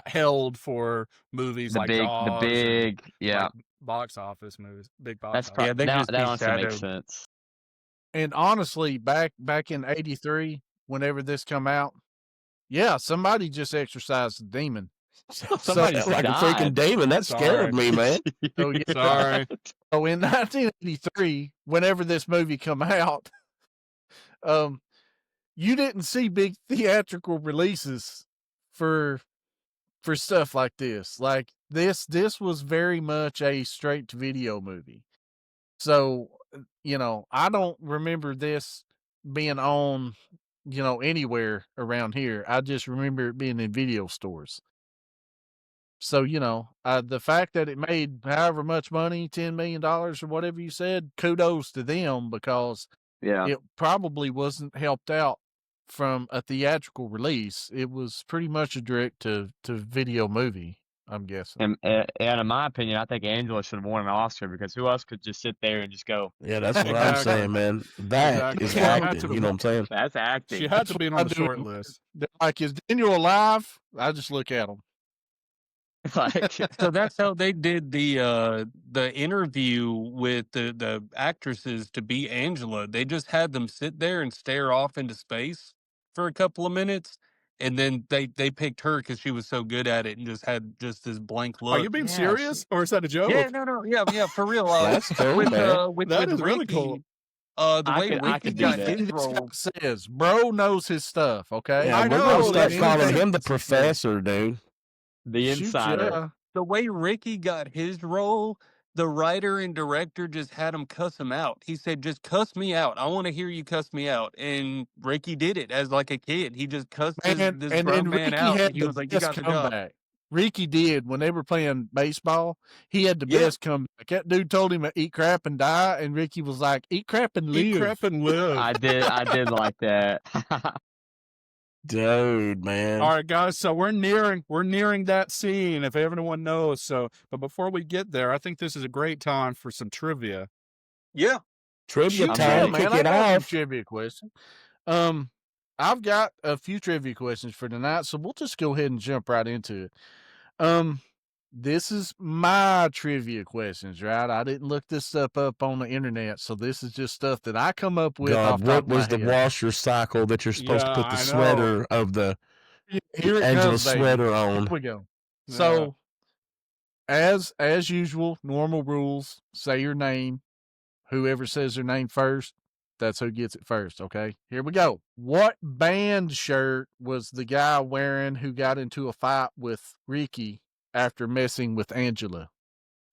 Speaker 6: held for movies
Speaker 3: The
Speaker 6: like
Speaker 3: big,
Speaker 6: Jaws or,
Speaker 3: yeah.
Speaker 6: like, box office movies, big box
Speaker 3: That's
Speaker 6: office.
Speaker 3: probably
Speaker 8: Yeah, they
Speaker 3: that,
Speaker 8: just
Speaker 3: that
Speaker 8: be
Speaker 3: honestly makes
Speaker 8: shadowed.
Speaker 3: sense.
Speaker 7: And honestly, back in '83, whenever this come out, Yeah, somebody just exorcised the demon.
Speaker 3: Somebody
Speaker 4: Sounded like a freaking
Speaker 3: died.
Speaker 4: demon. That
Speaker 6: Sorry.
Speaker 4: scared me, man.
Speaker 7: So yeah.
Speaker 6: Sorry.
Speaker 7: So in 1983, whenever this movie come out, you didn't see big theatrical releases for stuff like this. Like this was very much a straight to video movie. So, I don't remember this being on, anywhere around here. I just remember it being in video stores. So, the fact that it made however much money, $10 million or whatever you said, kudos to them, because
Speaker 3: Yeah.
Speaker 7: it probably wasn't helped out from a theatrical release. It was pretty much a direct to video movie, I'm guessing.
Speaker 3: And in my opinion, I think Angela should have won an Oscar, because who else could just sit there and just go,
Speaker 4: Yeah, that's what I'm
Speaker 6: Exactly.
Speaker 4: saying, man. That
Speaker 6: Exactly.
Speaker 4: is
Speaker 6: She had
Speaker 4: acting.
Speaker 6: to
Speaker 4: You
Speaker 6: have
Speaker 4: know what I'm saying?
Speaker 3: that's acting?
Speaker 6: She had to be on the
Speaker 7: I do.
Speaker 6: short list.
Speaker 7: They're like, is Daniel alive? I just look at him.
Speaker 3: Like,
Speaker 8: So that's how they did the interview with the actresses to be Angela. They just had them sit there and stare off into space for a couple of minutes, and then they picked her because she was so good at it and just had just this blank
Speaker 6: Are
Speaker 8: look.
Speaker 6: you being
Speaker 3: Yeah,
Speaker 6: serious, or is that a joke?
Speaker 8: Yeah, no, yeah, for real.
Speaker 4: That's cool,
Speaker 8: with
Speaker 4: man.
Speaker 8: with
Speaker 6: That
Speaker 8: with
Speaker 6: is really cool.
Speaker 8: Ricky, the
Speaker 3: I
Speaker 8: way
Speaker 3: could
Speaker 8: Ricky
Speaker 3: do
Speaker 8: got
Speaker 3: that.
Speaker 8: his
Speaker 7: This guy
Speaker 8: role.
Speaker 7: says, bro knows his stuff, okay?
Speaker 4: Yeah,
Speaker 6: I
Speaker 4: we're
Speaker 6: know,
Speaker 4: gonna start
Speaker 6: that
Speaker 4: calling
Speaker 6: is-
Speaker 4: him the professor, dude.
Speaker 3: the
Speaker 7: Shoot,
Speaker 3: insider.
Speaker 7: yeah.
Speaker 8: The way Ricky got his role, the writer and director just had him cuss him out. He said, "Just cuss me out. I want to hear you cuss me out." And Ricky did it as like a kid. He just cussed this
Speaker 7: And
Speaker 8: grown man
Speaker 7: Ricky
Speaker 8: out,
Speaker 7: had
Speaker 8: and he
Speaker 7: the
Speaker 8: was like, "You
Speaker 7: best
Speaker 8: got the job."
Speaker 7: comeback. Ricky did when they were playing baseball. He had the
Speaker 8: Yeah.
Speaker 7: best comeback. That dude told him to eat crap and die, and Ricky was like, "Eat crap and live."
Speaker 6: Eat crap and live.
Speaker 3: I did like that.
Speaker 4: Dude, man.
Speaker 6: All right, guys. So we're nearing that scene, if everyone knows. So, but before we get there, I think this is a great time for some trivia.
Speaker 8: Yeah.
Speaker 4: Trivia
Speaker 7: Shoot,
Speaker 4: time.
Speaker 7: yeah,
Speaker 4: Kick
Speaker 7: man, I
Speaker 4: it
Speaker 7: got some
Speaker 4: off.
Speaker 7: trivia question. I've got a few trivia questions for tonight, so we'll just go ahead and jump right into it. This is my trivia questions, right? I didn't look this stuff up on the internet, so this is just stuff that I come up with.
Speaker 4: God,
Speaker 7: off top
Speaker 4: what
Speaker 7: of my
Speaker 4: was the
Speaker 7: head.
Speaker 4: washer cycle that you're supposed to
Speaker 6: Yeah,
Speaker 4: put the
Speaker 6: I know.
Speaker 4: sweater of the
Speaker 7: Here it
Speaker 4: Angela
Speaker 7: comes, baby.
Speaker 4: sweater
Speaker 7: Here
Speaker 4: on?
Speaker 7: we go.
Speaker 6: Yeah.
Speaker 7: So, as usual, normal rules. Say your name. Whoever says their name first, that's who gets it first. Okay, here we go. What band shirt was the guy wearing who got into a fight with Ricky after messing with Angela?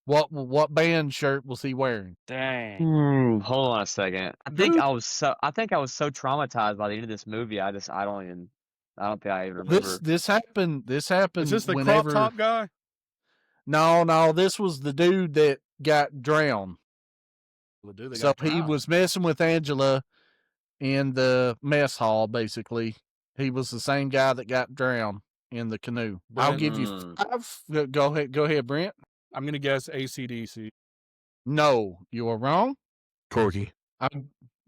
Speaker 7: What band shirt was he wearing?
Speaker 8: Dang.
Speaker 3: Hold on a second. I think I was so traumatized by the end of this movie. I don't think I even remember.
Speaker 7: This happened. This happened.
Speaker 6: Is this the
Speaker 7: whenever...
Speaker 6: crop top guy?
Speaker 7: No. This was the dude that got drowned. So he was messing with Angela in the mess hall, basically. He was the same guy that got drowned in the canoe. I'll give you 5. Go ahead, Brent.
Speaker 6: I'm gonna guess AC/DC.
Speaker 7: No, you are wrong.
Speaker 4: Corky.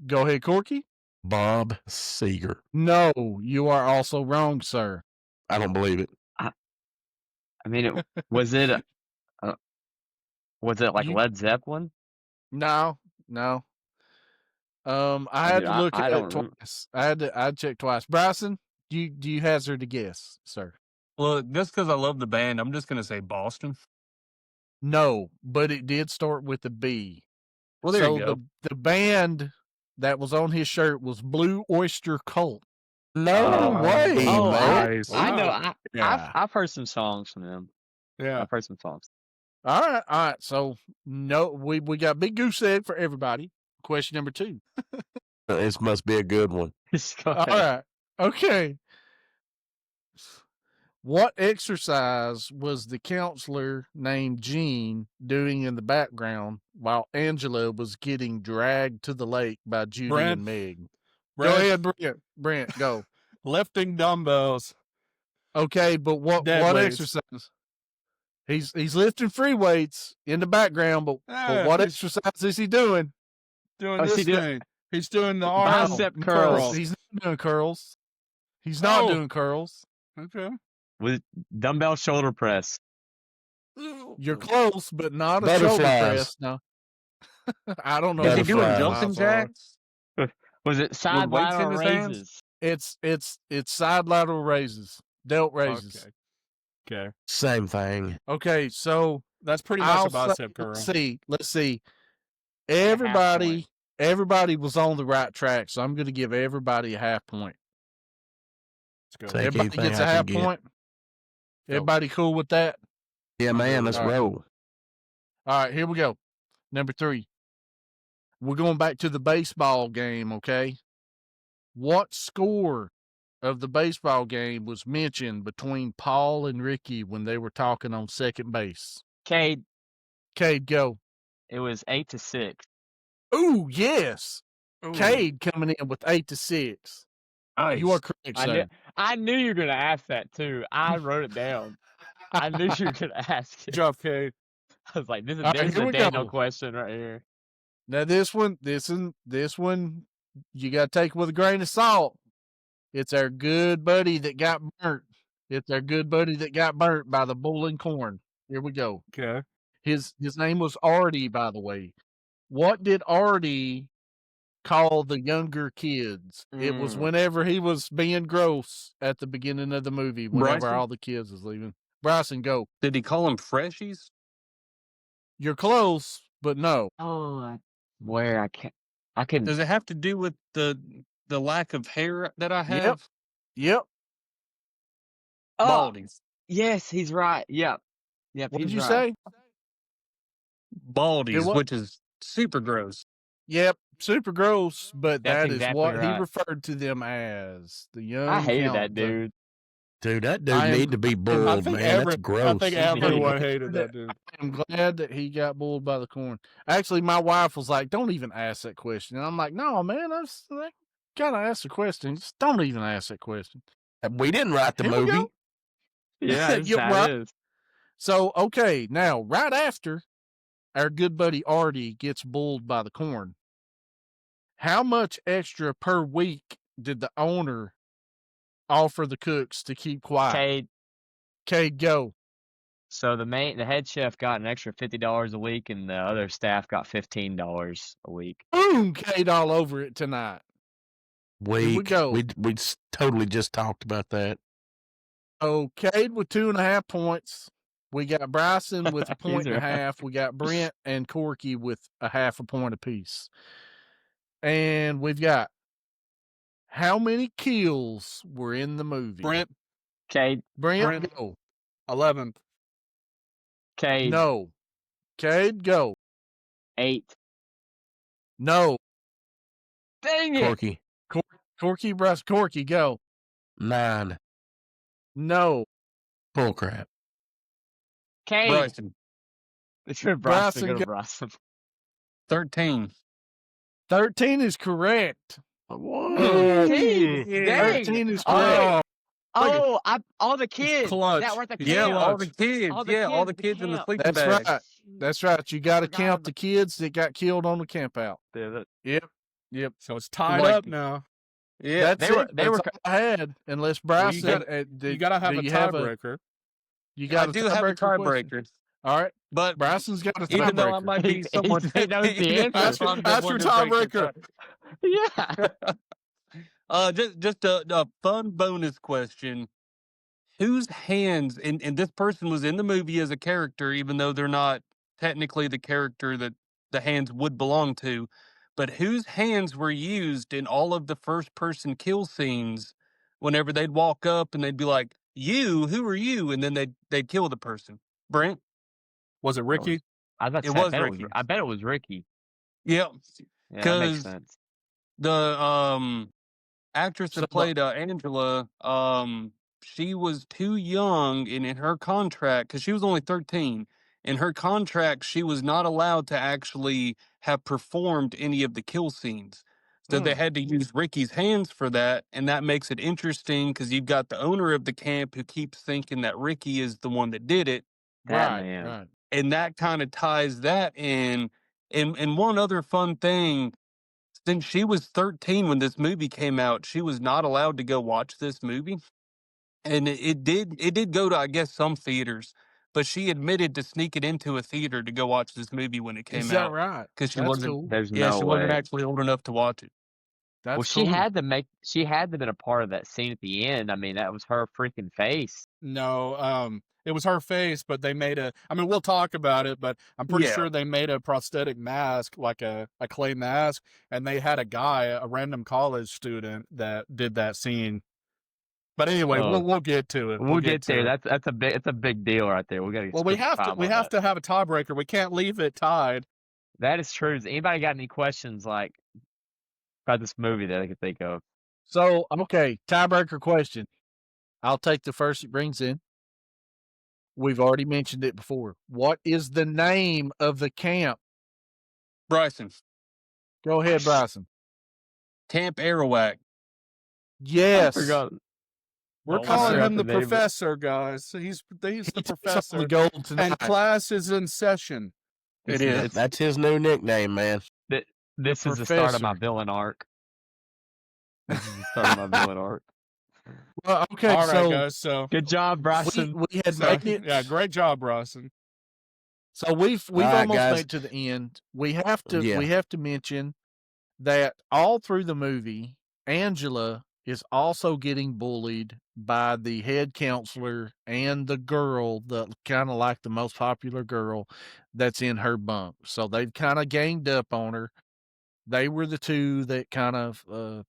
Speaker 7: Go ahead, Corky.
Speaker 4: Bob Seger.
Speaker 7: No, you are also wrong, sir.
Speaker 4: I don't believe it.
Speaker 3: I mean, was it like Led Zeppelin?
Speaker 7: No. I had to look
Speaker 3: I
Speaker 7: at
Speaker 3: don't
Speaker 7: it
Speaker 3: remember.
Speaker 7: twice. I had to check twice. Bryson, do you hazard a guess, sir?
Speaker 8: Well, just because I love the band, I'm just gonna say Boston.
Speaker 7: No, but it did start with a B.
Speaker 8: Well, there you go.
Speaker 7: The band that was on his shirt was Blue Oyster Cult.
Speaker 4: No way,
Speaker 3: Oh,
Speaker 4: man.
Speaker 3: I know.
Speaker 6: Yeah.
Speaker 3: I've heard some songs from them.
Speaker 6: Yeah.
Speaker 3: I've heard some songs.
Speaker 7: All right. So no, we got Big Goose Egg for everybody. Question number 2.
Speaker 4: This must be a good one.
Speaker 3: Go
Speaker 7: All
Speaker 3: ahead.
Speaker 7: right. Okay. What exercise was the counselor named Jean doing in the background while Angela was getting dragged to the lake by Judy
Speaker 6: Brent.
Speaker 7: and Meg?
Speaker 6: Brent,
Speaker 7: Go ahead, Brent. Go.
Speaker 6: lifting dumbbells.
Speaker 7: Okay, but what
Speaker 6: Deadlifts.
Speaker 7: exercise? He's lifting free weights in the background, but what
Speaker 6: he's
Speaker 7: exercise is he doing?
Speaker 6: doing
Speaker 3: Oh,
Speaker 6: this
Speaker 3: he did-
Speaker 6: thing? He's doing the arm
Speaker 3: Bicep curls.
Speaker 7: He's not doing curls. He's not
Speaker 6: Oh.
Speaker 7: doing curls.
Speaker 6: Okay.
Speaker 3: With dumbbell shoulder press.
Speaker 7: You're close, but not a shoulder
Speaker 4: Butterflies.
Speaker 7: press. No. I don't know.
Speaker 8: Is he
Speaker 7: what
Speaker 8: doing
Speaker 4: Butterflies.
Speaker 8: jumping
Speaker 7: butterflies are.
Speaker 8: jacks?
Speaker 3: Was it side
Speaker 8: weights in
Speaker 3: lateral
Speaker 8: his hands?
Speaker 3: raises?
Speaker 7: It's side lateral raises, delt raises.
Speaker 6: Okay.
Speaker 4: Same thing.
Speaker 7: Okay, so
Speaker 6: That's pretty much
Speaker 7: I'll
Speaker 6: a
Speaker 7: say,
Speaker 6: bicep curl.
Speaker 7: let's see.
Speaker 3: half point.
Speaker 7: Everybody was on the right track, so I'm going to give everybody a half point.
Speaker 6: Let's go.
Speaker 4: Take
Speaker 7: Everybody
Speaker 4: anything
Speaker 7: gets
Speaker 4: I
Speaker 7: a
Speaker 4: can
Speaker 7: half
Speaker 4: get.
Speaker 7: point. Everybody cool with that?
Speaker 4: Yeah, man, let's
Speaker 7: All right.
Speaker 4: roll.
Speaker 7: All right, here we go. Number 3. We're going back to the baseball game, okay? What score of the baseball game was mentioned between Paul and Ricky when they were talking on second base?
Speaker 3: Cade,
Speaker 7: Cade, go.
Speaker 3: it was 8-6.
Speaker 7: Ooh, yes.
Speaker 6: Ooh.
Speaker 7: Cade coming in with 8-6. You are correct, sir.
Speaker 3: I knew you were gonna ask that too. I wrote it down. I knew you were gonna ask
Speaker 6: Good
Speaker 3: it.
Speaker 6: job, Cade.
Speaker 3: I was like, this
Speaker 7: All right,
Speaker 3: is
Speaker 7: here
Speaker 3: a
Speaker 7: we
Speaker 3: Daniel
Speaker 7: go.
Speaker 3: question right here.
Speaker 7: Now this one, you got to take with a grain of salt. It's our good buddy that got burnt. It's our good buddy that got burnt by the bull and corn. Here we go.
Speaker 6: Okay.
Speaker 7: His name was Artie, by the way. What did Artie call the younger kids? It was whenever he was being gross at the beginning of the movie, whenever
Speaker 8: Bryson?
Speaker 7: all the kids was leaving. Bryson, go.
Speaker 8: Did he call them freshies?
Speaker 7: You're close, but no.
Speaker 3: Oh, where I can.
Speaker 8: Does it have to do with the lack of hair that I have?
Speaker 7: Yep.
Speaker 3: Oh,
Speaker 8: Baldies.
Speaker 3: yes, he's right. Yep.
Speaker 7: What
Speaker 3: He's
Speaker 7: did you
Speaker 3: right.
Speaker 7: say?
Speaker 8: Baldies,
Speaker 7: what?
Speaker 8: which is super gross.
Speaker 7: Yep, super gross, but
Speaker 3: That's
Speaker 7: that is
Speaker 3: exactly
Speaker 7: what
Speaker 3: right.
Speaker 7: he referred to them as. The young
Speaker 3: I hated that
Speaker 7: count-
Speaker 3: dude.
Speaker 4: Dude, that dude
Speaker 7: I am-
Speaker 4: need to be
Speaker 6: I
Speaker 4: bulled,
Speaker 6: think
Speaker 4: man. That's gross.
Speaker 6: I think everyone hated that dude.
Speaker 7: I'm glad that he got bulled by the corn. Actually, my wife was like, "Don't even ask that question." And I'm like, "No, man, I was like, gotta ask the question. Just don't even ask that question."
Speaker 4: We didn't write the
Speaker 7: Here we
Speaker 4: movie.
Speaker 7: go.
Speaker 3: Yeah, that's
Speaker 7: You're
Speaker 3: how
Speaker 7: right.
Speaker 3: it is.
Speaker 7: So, okay, now right after our good buddy Artie gets bulled by the corn, how much extra per week did the owner offer the cooks to keep quiet? Cade, go.
Speaker 3: So the head chef got an extra $50 a week, and the other staff got $15 a week.
Speaker 7: Boom, Cade all over it tonight. Here we go.
Speaker 4: We totally just talked about that.
Speaker 7: So Cade with 2.5 points. We got Bryson with a point and a half. We got Brent and Corky with a half a point apiece. And we've got how many kills were in the movie?
Speaker 6: Brent,
Speaker 3: Cade,
Speaker 7: Brent, go.
Speaker 6: 11.
Speaker 3: Cade,
Speaker 7: No. Cade, go.
Speaker 3: 8.
Speaker 7: No.
Speaker 3: Dang it!
Speaker 4: Corky,
Speaker 7: Corky, Bryce, Corky, go.
Speaker 4: 9.
Speaker 7: No.
Speaker 4: Bull crap.
Speaker 3: Cade.
Speaker 8: Bryson.
Speaker 3: It's good
Speaker 7: Bryson,
Speaker 3: Bryson. Go
Speaker 7: go.
Speaker 3: Bryson.
Speaker 8: 13.
Speaker 7: 13 is correct.
Speaker 4: What?
Speaker 3: 13. Dang.
Speaker 7: 13 is
Speaker 3: Oh,
Speaker 7: correct.
Speaker 3: all the kids
Speaker 6: clutch.
Speaker 3: that were at the camp.
Speaker 8: Yeah, all the kids.
Speaker 3: All the
Speaker 8: all the
Speaker 3: kids
Speaker 8: kids
Speaker 3: at
Speaker 8: in the
Speaker 3: camp.
Speaker 8: sleeping
Speaker 7: That's
Speaker 8: bag.
Speaker 7: right. That's right. You got to
Speaker 3: Forgot
Speaker 7: count
Speaker 3: about-
Speaker 7: the kids that got killed on the camp out.
Speaker 3: Yeah,
Speaker 7: Yep.
Speaker 6: So it's tied
Speaker 8: Like-
Speaker 6: up now.
Speaker 8: Yeah,
Speaker 7: That's
Speaker 3: they were-
Speaker 7: it.
Speaker 3: they
Speaker 7: That's
Speaker 3: were-
Speaker 7: all I had. Unless
Speaker 6: Well, you
Speaker 7: Bryson,
Speaker 6: you got to have a
Speaker 7: you
Speaker 6: tiebreaker.
Speaker 7: You
Speaker 8: I
Speaker 7: got
Speaker 8: do have a
Speaker 7: question?
Speaker 8: tiebreaker.
Speaker 7: All right.
Speaker 8: But
Speaker 7: Bryson's got a
Speaker 8: even though I
Speaker 7: tiebreaker.
Speaker 8: might be somewhat
Speaker 3: He knows the answer.
Speaker 6: That's your tiebreaker.
Speaker 3: Yeah.
Speaker 8: Just a fun bonus question. Whose hands, and this person was in the movie as a character, even though they're not technically the character that the hands would belong to, but whose hands were used in all of the first person kill scenes whenever they'd walk up and they'd be like, who are you? And then they'd kill the person. Brent?
Speaker 6: Was it Ricky?
Speaker 3: I was about to
Speaker 8: It
Speaker 3: say,
Speaker 8: was Ricky.
Speaker 3: I bet it was Ricky.
Speaker 8: Yep.
Speaker 3: Yeah, that makes
Speaker 8: 'Cause-
Speaker 3: sense.
Speaker 8: The actress that
Speaker 7: So-
Speaker 8: played Angela, she was too young, and in her contract, because she was only 13, in her contract, she was not allowed to actually have performed any of the kill scenes. So they had to use Ricky's hands for that, and that makes it interesting because you've got the owner of the camp who keeps thinking that Ricky is the one that did it,
Speaker 3: That man.
Speaker 7: Right.
Speaker 8: and that kind of ties that in. And one other fun thing, since she was 13 when this movie came out, she was not allowed to go watch this movie. And it did go to, I guess, some theaters, but she admitted to sneaking into a theater to go watch this movie when it came
Speaker 7: Is that
Speaker 8: out.
Speaker 7: right?
Speaker 8: Because she
Speaker 7: That's
Speaker 8: wasn't,
Speaker 7: cool.
Speaker 3: There's
Speaker 8: yeah,
Speaker 3: no
Speaker 8: she
Speaker 3: way.
Speaker 8: wasn't actually old enough to watch it.
Speaker 7: That's
Speaker 3: Well, she
Speaker 7: cool.
Speaker 3: had to been a part of that scene at the end. I mean, that was her freaking face.
Speaker 6: No, it was her face, but they made I mean, we'll talk about it, but I'm pretty
Speaker 8: Yeah.
Speaker 6: sure they made a prosthetic mask, like a clay mask, and they had a guy, a random college student, that did that scene. But anyway,
Speaker 3: Oh.
Speaker 6: we'll get to it.
Speaker 3: We'll get
Speaker 6: to
Speaker 3: there.
Speaker 6: it.
Speaker 3: It's a big deal right there. We got to.
Speaker 6: Well, we have to have a tiebreaker. We can't leave it tied.
Speaker 3: That is true. Does anybody got any questions like about this movie that I could think of?
Speaker 7: So, okay, tiebreaker question. I'll take the first it brings in. We've already mentioned it before. What is the name of the camp?
Speaker 8: Bryson,
Speaker 7: Go ahead, Bryson.
Speaker 8: Camp Arawak.
Speaker 7: Yes.
Speaker 3: I forgot.
Speaker 6: We're
Speaker 3: Oh, I
Speaker 6: calling
Speaker 3: forgot
Speaker 6: him
Speaker 3: the
Speaker 6: the
Speaker 3: name of it.
Speaker 6: professor, guys. He's the
Speaker 7: He takes all
Speaker 6: professor.
Speaker 7: the gold tonight.
Speaker 6: And class is in session.
Speaker 8: It is.
Speaker 4: That's his new nickname, man.
Speaker 3: This is the start of my
Speaker 7: professor.
Speaker 3: villain arc. This is the start of my villain arc.
Speaker 7: Well, okay,
Speaker 6: All right,
Speaker 7: so
Speaker 6: guys. So
Speaker 3: Good job, Bryson.
Speaker 7: we had
Speaker 6: so,
Speaker 7: made it.
Speaker 6: yeah, great job, Bryson.
Speaker 7: So we've
Speaker 4: All right,
Speaker 7: almost
Speaker 4: guys.
Speaker 7: made it to the end. We have to
Speaker 4: Yeah.
Speaker 7: mention that all through the movie, Angela is also getting bullied by the head counselor and the girl, the kind of like the most popular girl that's in her bunk. So they've kind of ganged up on her. They were the two that kind of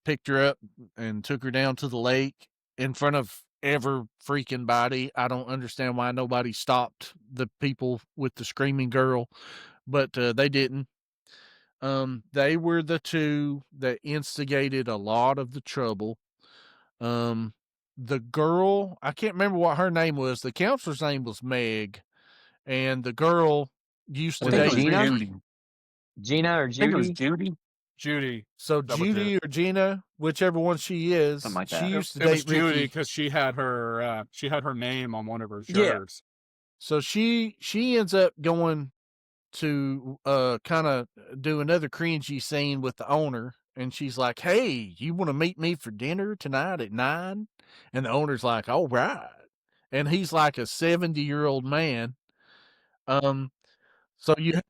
Speaker 7: picked her up and took her down to the lake in front of ever freaking body. I don't understand why nobody stopped the people with the screaming girl, but they didn't. They were the two that instigated a lot of the trouble. The girl, I can't remember what her name was. The counselor's name was Meg, and the girl used to
Speaker 3: Was it
Speaker 7: date
Speaker 3: Gina?
Speaker 7: Ricky.
Speaker 3: Gina or
Speaker 8: I think it was
Speaker 3: Judy?
Speaker 8: Judy.
Speaker 6: Judy.
Speaker 7: So
Speaker 6: That was
Speaker 7: Judy or Gina, whichever one she is,
Speaker 3: Something like
Speaker 7: she
Speaker 3: that.
Speaker 7: used to
Speaker 6: It was
Speaker 7: date
Speaker 6: Judy
Speaker 7: Ricky.
Speaker 6: because she had her name on one of her
Speaker 8: Yeah.
Speaker 6: shirts.
Speaker 7: So she ends up going to kind of do another cringy scene with the owner, and she's like, "Hey, you want to meet me for dinner tonight at 9?" And the owner's like, "All right." And he's like a 70-year-old man. So you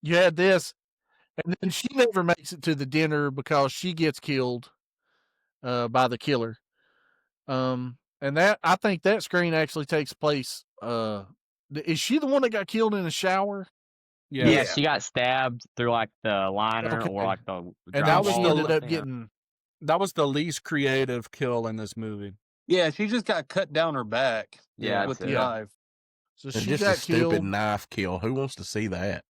Speaker 7: you had this, and then she never makes it to the dinner because she gets killed by the killer. And that, I think that screen actually takes place. Is she the one that got killed in the shower?
Speaker 6: Yeah.
Speaker 3: Yeah, she got stabbed through like the liner
Speaker 7: Okay.
Speaker 3: or like the
Speaker 7: And that was
Speaker 6: she
Speaker 3: drywall.
Speaker 7: ended up
Speaker 3: Yeah.
Speaker 7: getting.
Speaker 6: That was the least creative kill in this movie.
Speaker 8: Yeah, she just got cut down her back.
Speaker 3: Yeah,
Speaker 8: with
Speaker 3: that's
Speaker 8: the
Speaker 3: it.
Speaker 8: knife.
Speaker 7: So
Speaker 4: It's
Speaker 7: she
Speaker 4: just
Speaker 7: got
Speaker 4: a stupid
Speaker 7: killed.
Speaker 4: knife kill. Who wants to see that?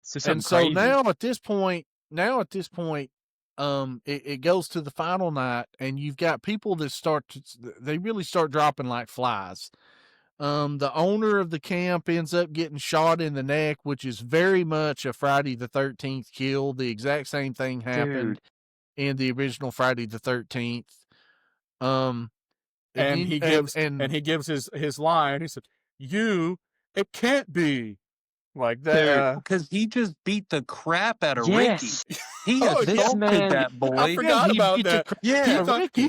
Speaker 3: It's just
Speaker 7: And
Speaker 3: something
Speaker 7: so
Speaker 3: crazy.
Speaker 7: now at this point, it goes to the final night, and you've got people that they really start dropping like flies. The owner of the camp ends up getting shot in the neck, which is very much a Friday the 13th kill. The exact same thing happened in the original Friday the 13th.
Speaker 6: And
Speaker 7: you-
Speaker 6: he gives
Speaker 7: and
Speaker 6: he gives his line. He said, it can't be like that.
Speaker 8: Because he just beat the crap out of
Speaker 3: Yes.
Speaker 8: Ricky. He
Speaker 6: Oh,
Speaker 3: this
Speaker 8: assaulted
Speaker 3: man-
Speaker 8: that
Speaker 6: I
Speaker 8: boy.
Speaker 6: forgot
Speaker 7: he
Speaker 6: about
Speaker 7: beat the
Speaker 6: that.
Speaker 7: crap
Speaker 8: Yeah.
Speaker 7: out of Ricky.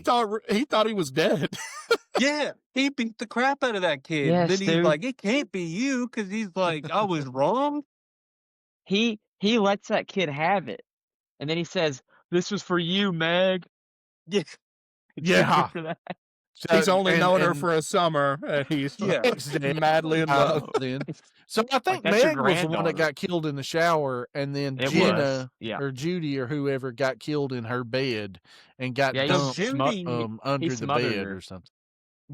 Speaker 6: He thought he was dead.
Speaker 8: Yeah, he beat the crap out of that kid.
Speaker 3: Yes,
Speaker 8: then he's
Speaker 3: dude.
Speaker 8: like, it can't be you, because he's like, I was wrong.
Speaker 3: He lets that kid have it, and then he says, "This was for you, Meg."
Speaker 8: Yeah.
Speaker 7: Yeah.
Speaker 3: After that.
Speaker 6: He's only
Speaker 7: And-
Speaker 6: known her
Speaker 7: and-
Speaker 6: for a summer, and he's
Speaker 8: Yeah.
Speaker 6: madly in love.
Speaker 7: then. So I think
Speaker 3: that's your
Speaker 7: Meg was the one that
Speaker 3: granddaughter.
Speaker 7: got killed in the shower, and then
Speaker 3: It
Speaker 7: Gina
Speaker 3: was. Yeah.
Speaker 7: or Judy or whoever got killed in her bed and got
Speaker 3: Yeah, he
Speaker 7: dumped
Speaker 8: Judy-
Speaker 7: under the
Speaker 3: smothered
Speaker 7: bed
Speaker 3: her.
Speaker 7: or something.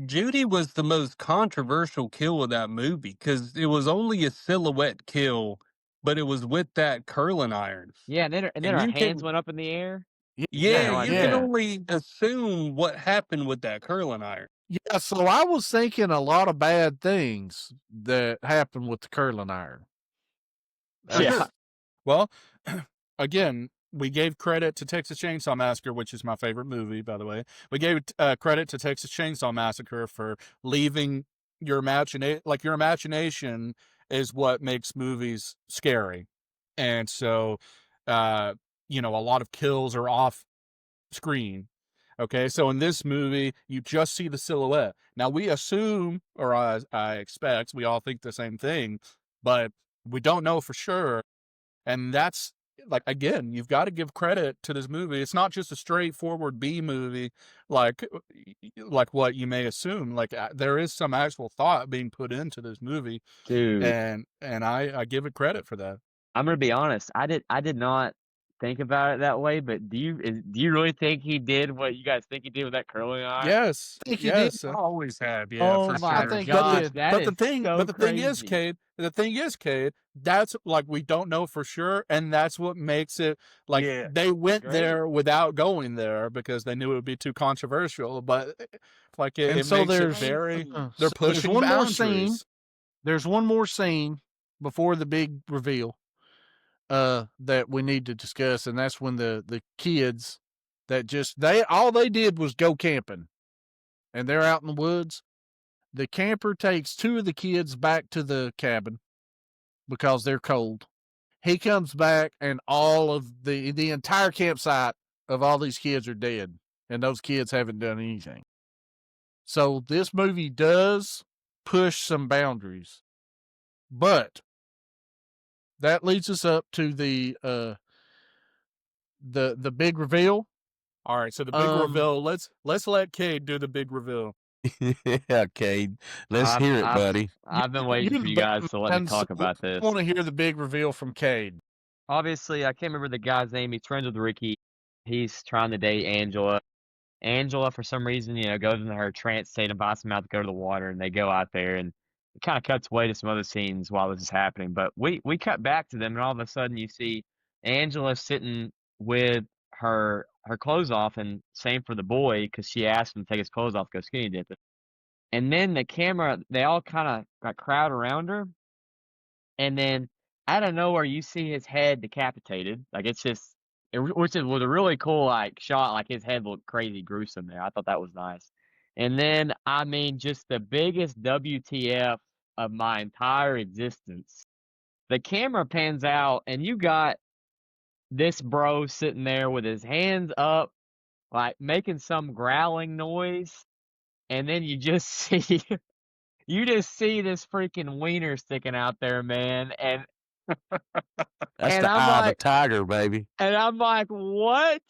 Speaker 8: Judy was the most controversial kill of that movie because it was only a silhouette kill, but it was with that curling iron.
Speaker 3: Yeah, and then
Speaker 8: And
Speaker 3: her
Speaker 8: you
Speaker 3: hands
Speaker 8: can-
Speaker 3: went up in the air.
Speaker 8: Yeah,
Speaker 3: no
Speaker 8: you
Speaker 3: idea.
Speaker 8: can only assume what happened with that curling iron.
Speaker 7: Yeah, so I was thinking a lot of bad things that happened with the curling iron.
Speaker 3: Yeah.
Speaker 6: Well, again, we gave credit to Texas Chainsaw Massacre, which is my favorite movie, by the way. We gave credit to Texas Chainsaw Massacre for leaving your imagination. Like, your imagination is what makes movies scary. And so, a lot of kills are off screen. Okay, so in this movie, you just see the silhouette. Now, we assume, or I expect, we all think the same thing, but we don't know for sure. And that's like, again, you've got to give credit to this movie. It's not just a straightforward B movie, like what you may assume. Like, there is some actual thought being put into this movie,
Speaker 3: Dude,
Speaker 6: and I give it credit for that.
Speaker 3: I'm gonna be honest. I did not think about it that way, but do you really think he did what you guys think he did with that curling iron?
Speaker 6: Yes,
Speaker 7: I think he did.
Speaker 6: yes.
Speaker 8: I always have, yeah,
Speaker 3: Oh
Speaker 8: for
Speaker 3: my
Speaker 8: sure.
Speaker 7: think he
Speaker 3: gosh,
Speaker 7: did.
Speaker 3: that
Speaker 6: But
Speaker 3: is so
Speaker 6: the thing is,
Speaker 3: crazy.
Speaker 6: Cade, that's like, we don't know for sure, and that's what makes it like
Speaker 8: Yeah.
Speaker 6: they went
Speaker 3: Great.
Speaker 6: there without going there because they knew it would be too controversial. But like
Speaker 7: And
Speaker 6: it
Speaker 7: so
Speaker 6: makes it
Speaker 7: there's
Speaker 6: very
Speaker 7: so
Speaker 6: they're
Speaker 7: there's
Speaker 6: pushing
Speaker 7: one more
Speaker 6: boundaries.
Speaker 7: scene. There's one more scene before the big reveal that we need to discuss, and that's when the kids that all they did was go camping, and they're out in the woods. The camper takes 2 of the kids back to the cabin because they're cold. He comes back, and all of the entire campsite of all these kids are dead, and those kids haven't done anything. So this movie does push some boundaries, but that leads us up to the big reveal.
Speaker 6: All right, so the big reveal. Let's let Cade do the big reveal.
Speaker 4: Yeah, Cade. Let's hear it, buddy.
Speaker 3: I've been waiting for you guys to let me talk about this.
Speaker 7: I want to hear the big reveal from Cade.
Speaker 3: Obviously, I can't remember the guy's name. He's friends with Ricky. He's trying to date Angela. Angela, for some reason, goes into her trance state and invites him out to go to the water, and they go out there, and it kind of cuts away to some other scenes while this is happening. But we cut back to them, and all of a sudden you see Angela sitting with her clothes off, and same for the boy, because she asked him to take his clothes off, go skinny dipping. And then the camera, they all kind of crowd around her, and then out of nowhere you see his head decapitated. Like, it's just, which was a really cool like shot. Like, his head looked crazy gruesome there. I thought that was nice. And then, I mean, just the biggest WTF of my entire existence. The camera pans out, and you got this bro sitting there with his hands up, like making some growling noise, and then you just see this freaking wiener sticking out there, man, and
Speaker 4: That's
Speaker 3: and
Speaker 4: the
Speaker 3: I'm
Speaker 4: eye of a
Speaker 3: like,
Speaker 4: tiger, baby.
Speaker 3: and I'm like, what?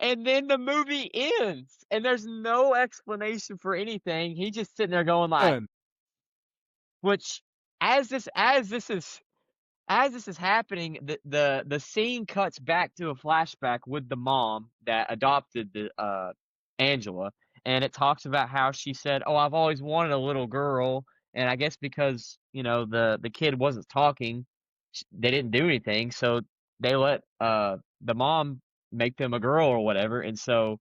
Speaker 3: And then the movie ends, and there's no explanation for anything. He's just sitting there going like, which as this is happening, the scene cuts back to a flashback with the mom that adopted the Angela, and it talks about how she said, "Oh, I've always wanted a little girl," and I guess because the kid wasn't talking, they didn't do anything, so they let the mom make them a girl or whatever, and so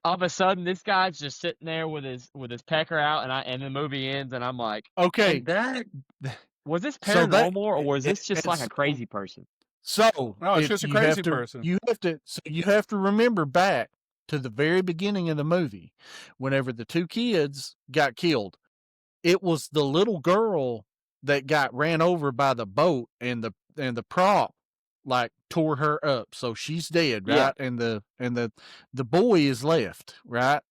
Speaker 3: all of a sudden this guy's just sitting there with his pecker out, and the movie ends, and I'm like,
Speaker 7: Okay,
Speaker 8: And that
Speaker 3: was this
Speaker 7: So that-
Speaker 3: paranormal or was this just like a
Speaker 7: it's-
Speaker 3: crazy person?
Speaker 7: so
Speaker 6: No, it's
Speaker 7: if
Speaker 6: just a
Speaker 7: you
Speaker 6: crazy
Speaker 7: have to-
Speaker 6: person.
Speaker 7: You have to remember back to the very beginning of the movie, whenever the 2 kids got killed. It was the little girl that got ran over by the boat, and the prop like tore her up, so she's dead, right?
Speaker 3: Yeah.
Speaker 7: And the boy is left, right?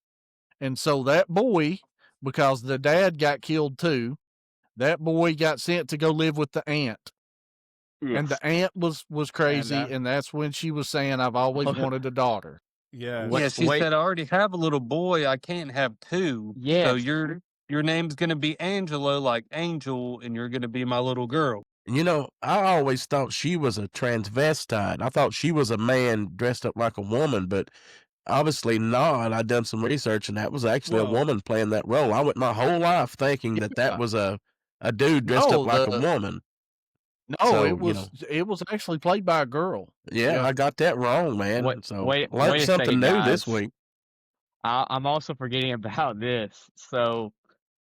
Speaker 7: And so that boy, because the dad got killed too, that boy got sent to go live with the aunt. And the aunt was crazy, and that's when she was saying, "I've always wanted a daughter."
Speaker 6: Yeah.
Speaker 3: What-
Speaker 8: yeah, she
Speaker 3: wait.
Speaker 8: said, I already have a little boy. I can't have 2.
Speaker 3: Yes.
Speaker 8: So your name's gonna be Angela, like Angel, and you're gonna be my little girl.
Speaker 4: I always thought she was a transvestite. I thought she was a man dressed up like a woman, but obviously not. I'd done some research, and that was actually a
Speaker 6: Well-
Speaker 4: woman playing that role. I went my whole life thinking that
Speaker 7: Yeah.
Speaker 4: was a dude dressed
Speaker 7: No,
Speaker 4: up like a woman.
Speaker 7: No,
Speaker 4: So,
Speaker 7: it was actually played by a girl.
Speaker 4: Yeah, I got that wrong, man.
Speaker 3: Wait-
Speaker 4: so
Speaker 3: wait
Speaker 4: learned
Speaker 3: a
Speaker 4: something
Speaker 3: second,
Speaker 4: new this
Speaker 3: guys.
Speaker 4: week.
Speaker 3: I'm also forgetting about this. So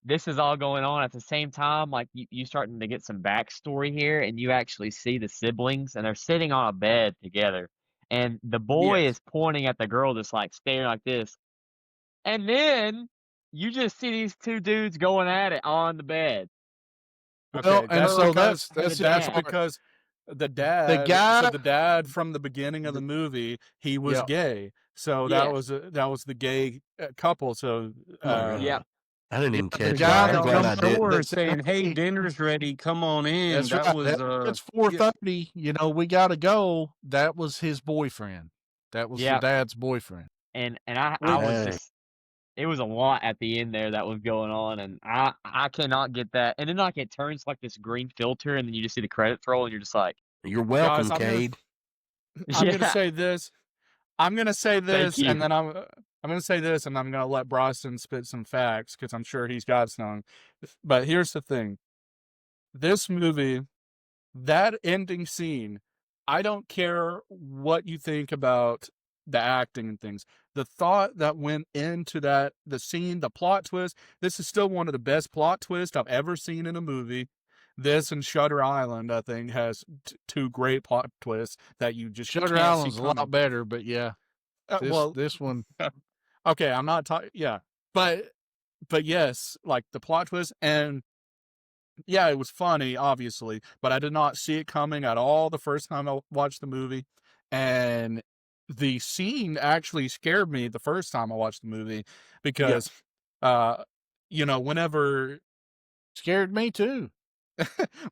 Speaker 3: this is all going on at the same time. Like, you starting to get some backstory here, and you actually see the siblings, and they're sitting on a bed together, and the boy
Speaker 6: Yes.
Speaker 3: is pointing at the girl, just like staring like this, and then you just see these 2 dudes going at it on the bed.
Speaker 7: Well, and
Speaker 6: that's
Speaker 7: so
Speaker 6: because,
Speaker 7: that's
Speaker 3: the
Speaker 6: that's
Speaker 3: dad.
Speaker 6: because the dad,
Speaker 7: guy-
Speaker 6: so the dad from the beginning of the movie, he was
Speaker 7: Yeah.
Speaker 6: gay. So
Speaker 3: Yeah.
Speaker 6: that was the gay couple. So
Speaker 4: Oh,
Speaker 3: Yeah.
Speaker 4: I didn't even
Speaker 8: The
Speaker 4: catch
Speaker 8: guy
Speaker 4: that. I'm
Speaker 8: that
Speaker 4: glad I
Speaker 8: comes
Speaker 4: did.
Speaker 8: over
Speaker 7: that
Speaker 8: saying,
Speaker 7: said,
Speaker 8: "Hey,
Speaker 7: "Hey,
Speaker 8: dinner's ready. Come on in."
Speaker 7: that's
Speaker 8: That
Speaker 7: right.
Speaker 8: was
Speaker 7: It's
Speaker 8: yeah.
Speaker 7: 4:30. You know, we got to go." That was his boyfriend. That was the
Speaker 3: Yeah,
Speaker 7: dad's boyfriend.
Speaker 3: and I
Speaker 8: Which
Speaker 3: was
Speaker 4: Dang.
Speaker 3: just it was a lot at the end there that was going on, and I cannot get that. And then like it turns like this green filter, and then you just see the credits roll, and you're just like,
Speaker 4: You're
Speaker 6: Guys,
Speaker 4: welcome, Cade.
Speaker 6: I'm gonna
Speaker 3: yeah,
Speaker 6: say this. I'm gonna say
Speaker 3: thank
Speaker 6: this,
Speaker 3: you.
Speaker 6: and then I'm gonna say this, and I'm gonna let Bryson spit some facts because I'm sure he's got some. But here's the thing: this movie, that ending scene, I don't care what you think about the acting and things. The thought that went into that, the scene, the plot twist. This is still one of the best plot twists I've ever seen in a movie. This and Shutter Island, I think, has two great plot twists that you just
Speaker 7: Shutter
Speaker 6: can't see
Speaker 7: Island's a lot
Speaker 6: coming.
Speaker 7: better, but yeah,
Speaker 6: Well,
Speaker 7: this one,
Speaker 6: okay, I'm not talking. Yeah, but yes, like the plot twist, and yeah, it was funny, obviously, but I did not see it coming at all the first time I watched the movie, and the scene actually scared me the first time I watched the movie because, uh, whenever,
Speaker 7: scared me too.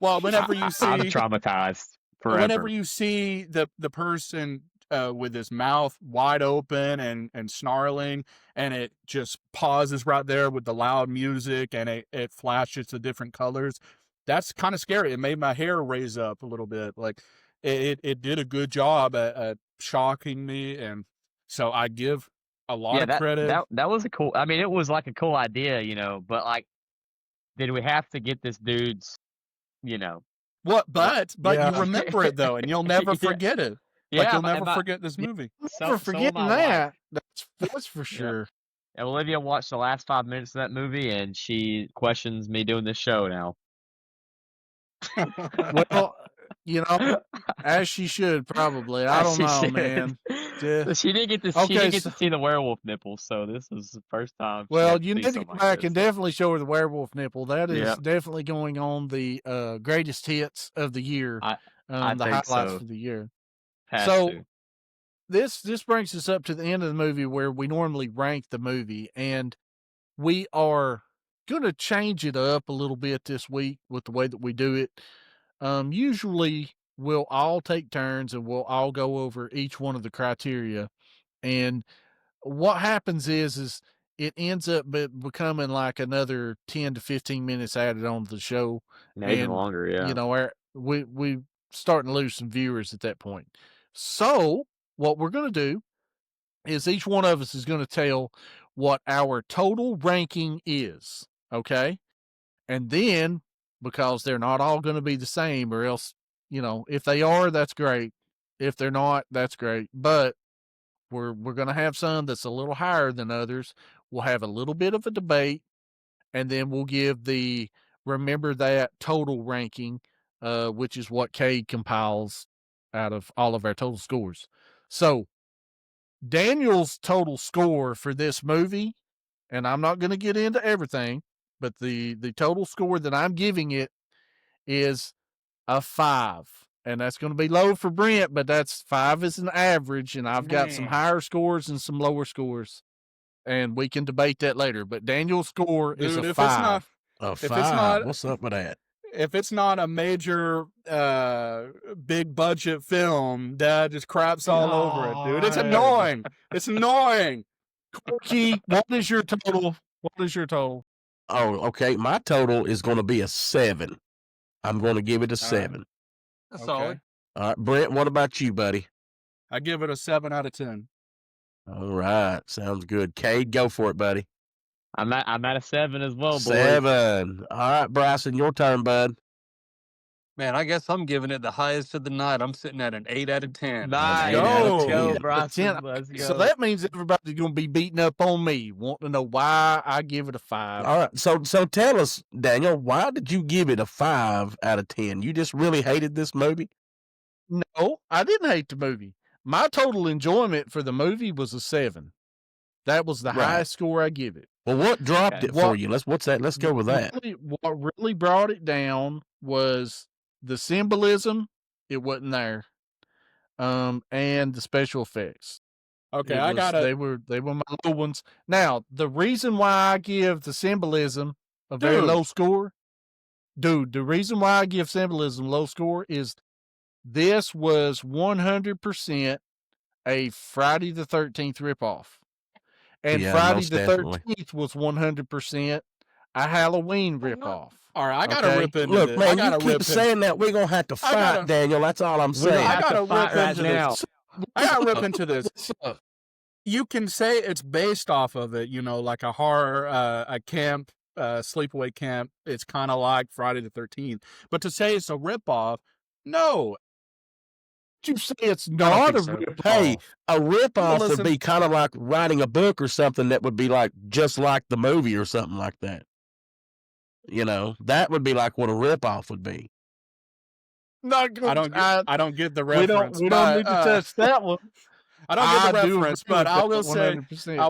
Speaker 6: well, whenever you
Speaker 3: I'm
Speaker 6: see
Speaker 3: traumatized
Speaker 6: whenever
Speaker 3: forever.
Speaker 6: you see the person with his mouth wide open and snarling, and it just pauses right there with the loud music, and it flashes to different colors, that's kind of scary. It made my hair raise up a little bit. Like it did a good job at shocking me, and so I give a lot
Speaker 3: Yeah,
Speaker 6: of credit.
Speaker 3: that was a cool. I mean, it was like a cool idea, but like, did we have to get this dude's, you know,
Speaker 6: What?
Speaker 3: what?
Speaker 6: But you
Speaker 7: Yeah,
Speaker 6: remember it though, and you'll never
Speaker 3: Yeah,
Speaker 6: forget it. Like
Speaker 3: yeah.
Speaker 6: you'll never forget this
Speaker 7: yeah,
Speaker 6: movie.
Speaker 7: never
Speaker 3: So will
Speaker 7: forgetting
Speaker 3: my wife.
Speaker 7: that. That's for
Speaker 3: Yeah.
Speaker 7: sure.
Speaker 3: And Olivia watched the last 5 minutes of that movie, and she questions me doing this show now.
Speaker 7: Well, you know, as she should probably. I
Speaker 3: As
Speaker 7: don't
Speaker 3: she
Speaker 7: know,
Speaker 3: should.
Speaker 7: man. Yeah.
Speaker 3: So she didn't get to. She
Speaker 7: Okay,
Speaker 3: didn't get
Speaker 7: so,
Speaker 3: to see the werewolf nipple, so this was the first time she
Speaker 7: well,
Speaker 3: got to
Speaker 7: you
Speaker 3: see
Speaker 7: need to
Speaker 3: something
Speaker 7: go
Speaker 3: like
Speaker 7: back
Speaker 3: this.
Speaker 7: and definitely show her the werewolf nipple. That is
Speaker 3: Yeah,
Speaker 7: definitely going on the greatest hits of the year,
Speaker 3: I
Speaker 7: the
Speaker 3: think
Speaker 7: highlights
Speaker 3: so.
Speaker 7: for the year.
Speaker 3: Has
Speaker 7: So
Speaker 3: to.
Speaker 7: this brings us up to the end of the movie where we normally rank the movie, and we are going to change it up a little bit this week with the way that we do it. Usually we'll all take turns and we'll all go over each one of the criteria. And what happens is it ends up becoming like another 10 to 15 minutes added on to the show.
Speaker 3: Maybe
Speaker 7: And,
Speaker 3: longer. Yeah.
Speaker 7: we starting to lose some viewers at that point. So what we're going to do is each one of us is going to tell what our total ranking is. Okay. And then, because they're not all going to be the same, or else, if they are, that's great. If they're not, that's great. But we're going to have some that's a little higher than others. We'll have a little bit of a debate, and then we'll give the remember that total ranking, which is what Cade compiles out of all of our total scores. So Daniel's total score for this movie, and I'm not going to get into everything, but the total score that I'm giving it is a 5. And that's going to be low for Brent, but that's 5 is an average, and I've got some
Speaker 6: Man.
Speaker 7: higher scores and some lower scores, and we can debate that later. But Daniel's score is
Speaker 6: Dude,
Speaker 7: a
Speaker 6: if it's
Speaker 7: 5.
Speaker 6: not
Speaker 4: A
Speaker 6: if it's
Speaker 4: 5.
Speaker 6: not
Speaker 4: What's up with that?
Speaker 6: if it's not a major big budget film, Dad just craps all over it, dude. It's
Speaker 3: God.
Speaker 6: annoying. It's annoying.
Speaker 7: Corky, what is your total? What is your total?
Speaker 4: Oh, okay. My total is going to be a 7. I'm going to give it a
Speaker 6: All right.
Speaker 4: 7.
Speaker 8: That's
Speaker 6: Okay.
Speaker 8: solid.
Speaker 4: All right, Brent, what about you, buddy?
Speaker 6: I give it a 7 out of 10.
Speaker 4: All right. Sounds good. Cade, go for it, buddy.
Speaker 3: I'm at a 7 as well, boys.
Speaker 4: 7. All right, Bryson, your turn, bud.
Speaker 8: Man, I guess I'm giving it the highest of the night. I'm sitting at an 8 out of 10.
Speaker 3: Nice.
Speaker 4: 8 out of
Speaker 6: Go.
Speaker 3: Let's go,
Speaker 4: 10.
Speaker 3: Bryson.
Speaker 7: 10.
Speaker 3: Let's go.
Speaker 7: So that means everybody's going to be beating up on me, wanting to know why I give it a 5.
Speaker 4: All right. So tell us, Daniel, why did you give it a 5 out of 10? You just really hated this movie?
Speaker 7: No, I didn't hate the movie. My total enjoyment for the movie was a 7. That was the
Speaker 4: Right.
Speaker 7: highest score I give it.
Speaker 4: Well, what dropped
Speaker 3: Okay.
Speaker 4: it for you? What's that? Let's go with that.
Speaker 7: What really brought it down was the symbolism. It wasn't there. And the special effects.
Speaker 6: Okay,
Speaker 7: It
Speaker 6: I
Speaker 7: was
Speaker 6: gotta.
Speaker 7: they were my low ones. Now, the reason why I give the symbolism a very
Speaker 6: Dude.
Speaker 7: low score, dude, the reason why I give symbolism low score is this was 100% a Friday the 13th ripoff. And
Speaker 4: Yeah,
Speaker 7: Friday
Speaker 4: most
Speaker 7: the
Speaker 4: definitely.
Speaker 7: 13th was 100% a Halloween ripoff.
Speaker 6: All right, I gotta
Speaker 7: Okay?
Speaker 6: rip into
Speaker 4: Look,
Speaker 6: this.
Speaker 4: man,
Speaker 6: I
Speaker 4: you
Speaker 6: gotta
Speaker 4: keep
Speaker 6: rip in.
Speaker 4: saying that we're gonna have to
Speaker 6: I
Speaker 4: fight,
Speaker 6: gotta.
Speaker 4: Daniel. That's all I'm
Speaker 3: We're gonna
Speaker 4: saying.
Speaker 6: I
Speaker 3: have to
Speaker 6: gotta
Speaker 3: fight
Speaker 6: rip
Speaker 3: right
Speaker 6: into
Speaker 3: now.
Speaker 6: this. I gotta rip into this.
Speaker 7: What's up?
Speaker 6: You can say it's based off of it, like a horror, a camp, sleepaway camp. It's kind of like Friday the 13th. But to say it's a ripoff, no.
Speaker 7: You say it's
Speaker 3: I don't
Speaker 7: not a
Speaker 3: think so.
Speaker 7: ripoff.
Speaker 4: Hey, a ripoff would
Speaker 6: Listen.
Speaker 4: be kind of like writing a book or something that would be like just like the movie or something like that. That would be like what a ripoff would be.
Speaker 7: Not good.
Speaker 6: I don't get the reference.
Speaker 7: We don't need to touch that one.
Speaker 6: I don't get the
Speaker 7: I do
Speaker 6: reference,
Speaker 7: agree
Speaker 6: but
Speaker 7: with
Speaker 6: I
Speaker 7: that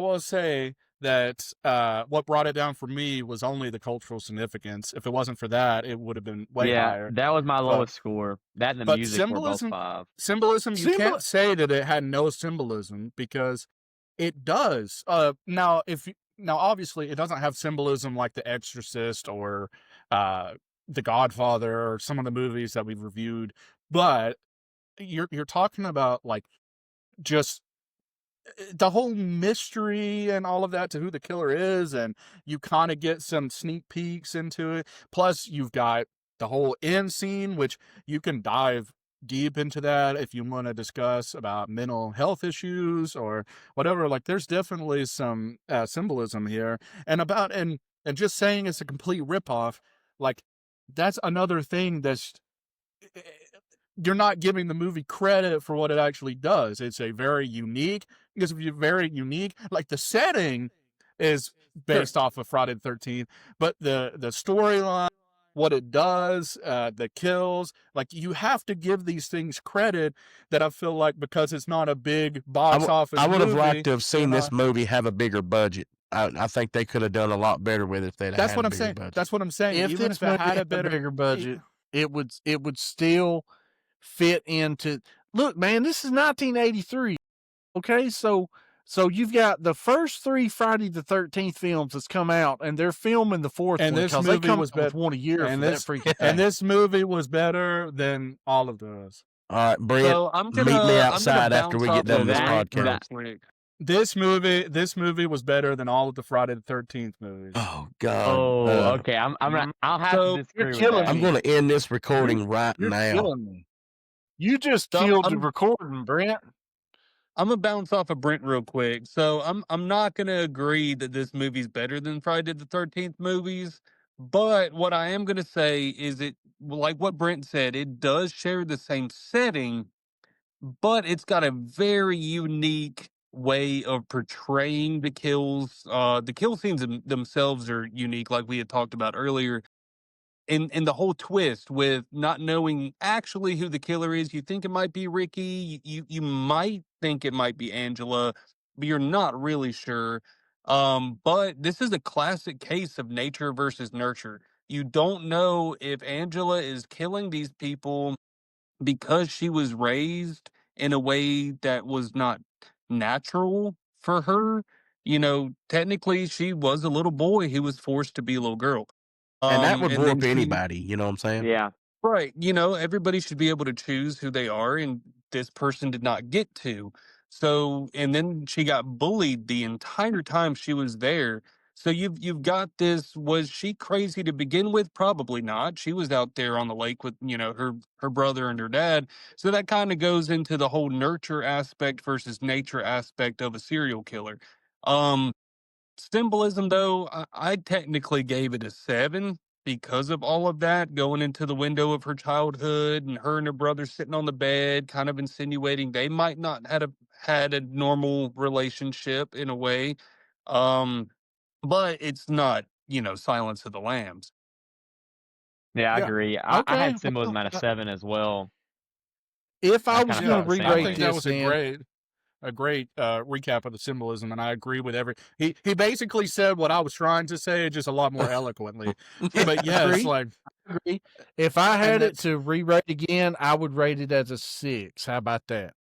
Speaker 6: will say,
Speaker 7: 100%.
Speaker 6: that what brought it down for me was only the cultural significance. If it wasn't for that, it would have been way
Speaker 3: Yeah,
Speaker 6: higher.
Speaker 3: that was my lowest score. That and the
Speaker 6: but
Speaker 3: music were both
Speaker 6: symbolism-
Speaker 3: 5.
Speaker 6: Symbolism, you can't say that it had no symbolism because it does. Now obviously it doesn't have symbolism like The Exorcist or The Godfather or some of the movies that we've reviewed, but you're talking about like just the whole mystery and all of that to who the killer is, and you kind of get some sneak peeks into it. Plus, you've got the whole end scene, which you can dive deep into that if you want to discuss about mental health issues or whatever. Like, there's definitely some symbolism here, and just saying it's a complete ripoff, like that's another thing that's. You're not giving the movie credit for what it actually does. It's a very unique, like the setting is based off of Friday the 13th, but the storyline, what it does, the kills, like you have to give these things credit that I feel like because it's not a big box office
Speaker 4: I would have
Speaker 6: movie,
Speaker 4: liked to have seen this movie have a bigger budget. I think they could have done a lot better with it if they'd
Speaker 6: That's
Speaker 4: had
Speaker 6: what
Speaker 4: a
Speaker 6: I'm
Speaker 4: bigger
Speaker 6: saying.
Speaker 4: budget.
Speaker 6: That's what I'm saying.
Speaker 7: If
Speaker 6: Even
Speaker 7: this
Speaker 6: if it
Speaker 7: movie
Speaker 6: had a
Speaker 7: had a
Speaker 6: better
Speaker 7: bigger budget, it would still fit into. Look, man, this is 1983. Okay, so you've got the first 3 Friday the 13th films that's come out, and they're filming the 4th
Speaker 6: And
Speaker 7: one
Speaker 6: this
Speaker 7: because they
Speaker 6: movie
Speaker 7: come
Speaker 6: was
Speaker 7: out with
Speaker 6: better.
Speaker 7: one a year
Speaker 6: And
Speaker 7: for
Speaker 6: this-
Speaker 7: that freaking
Speaker 6: And this movie was better than all of those.
Speaker 4: All right, Brent,
Speaker 8: So I'm
Speaker 4: meet
Speaker 8: gonna
Speaker 4: me
Speaker 8: I'm
Speaker 4: outside
Speaker 8: gonna
Speaker 4: after we
Speaker 8: bounce
Speaker 4: get
Speaker 8: off
Speaker 4: done
Speaker 8: of
Speaker 4: this
Speaker 8: that real
Speaker 4: podcast.
Speaker 8: quick.
Speaker 6: This movie was better than all of the Friday the 13th movies.
Speaker 4: Oh God!
Speaker 3: Oh, okay. I'll have
Speaker 8: So,
Speaker 3: to disagree
Speaker 7: you're
Speaker 3: with
Speaker 7: killing
Speaker 3: that.
Speaker 4: I'm going to end this recording right
Speaker 7: You're
Speaker 4: now.
Speaker 7: killing me. You just
Speaker 8: So
Speaker 7: killed the
Speaker 8: I'm-
Speaker 7: recording, Brent.
Speaker 8: I'm gonna bounce off of Brent real quick. So I'm not gonna agree that this movie's better than Friday the 13th movies, but what I am gonna say is it, like what Brent said, it does share the same setting, but it's got a very unique way of portraying the kills. The kill scenes themselves are unique, like we had talked about earlier. And the whole twist with not knowing actually who the killer is, you think it might be Ricky, you might think it might be Angela, but you're not really sure. But this is a classic case of nature versus nurture. You don't know if Angela is killing these people because she was raised in a way that was not natural for her. Technically, she was a little boy who was forced to be a little girl.
Speaker 4: And that would
Speaker 8: and then
Speaker 4: warp anybody. You know what I'm saying?
Speaker 3: Yeah.
Speaker 8: Right. Everybody should be able to choose who they are, and this person did not get to. So, and then she got bullied the entire time she was there. So you've got this. Was she crazy to begin with? Probably not. She was out there on the lake with, her brother and her dad. So that kind of goes into the whole nurture aspect versus nature aspect of a serial killer. Symbolism, though, I technically gave it a 7 because of all of that going into the window of her childhood and her and her brother sitting on the bed, kind of insinuating they might not had a normal relationship in a way. But it's not, Silence of the Lambs.
Speaker 3: Yeah, I
Speaker 6: Yeah.
Speaker 3: agree. I
Speaker 7: Okay,
Speaker 3: had symbolism
Speaker 7: well,
Speaker 3: at a 7 as well.
Speaker 7: If I
Speaker 3: I
Speaker 7: was
Speaker 3: kinda
Speaker 7: going to
Speaker 3: felt the same
Speaker 6: I
Speaker 7: re-rate
Speaker 6: think
Speaker 3: way.
Speaker 6: that
Speaker 7: this,
Speaker 6: was a
Speaker 7: then,
Speaker 6: great recap of the symbolism, and I agree with he basically said what I was trying to say, just a lot more eloquently. But yes,
Speaker 7: Agree.
Speaker 6: like
Speaker 7: agree. If I had it
Speaker 6: that's-
Speaker 7: to re-rate again, I would rate it as a 6. How about that?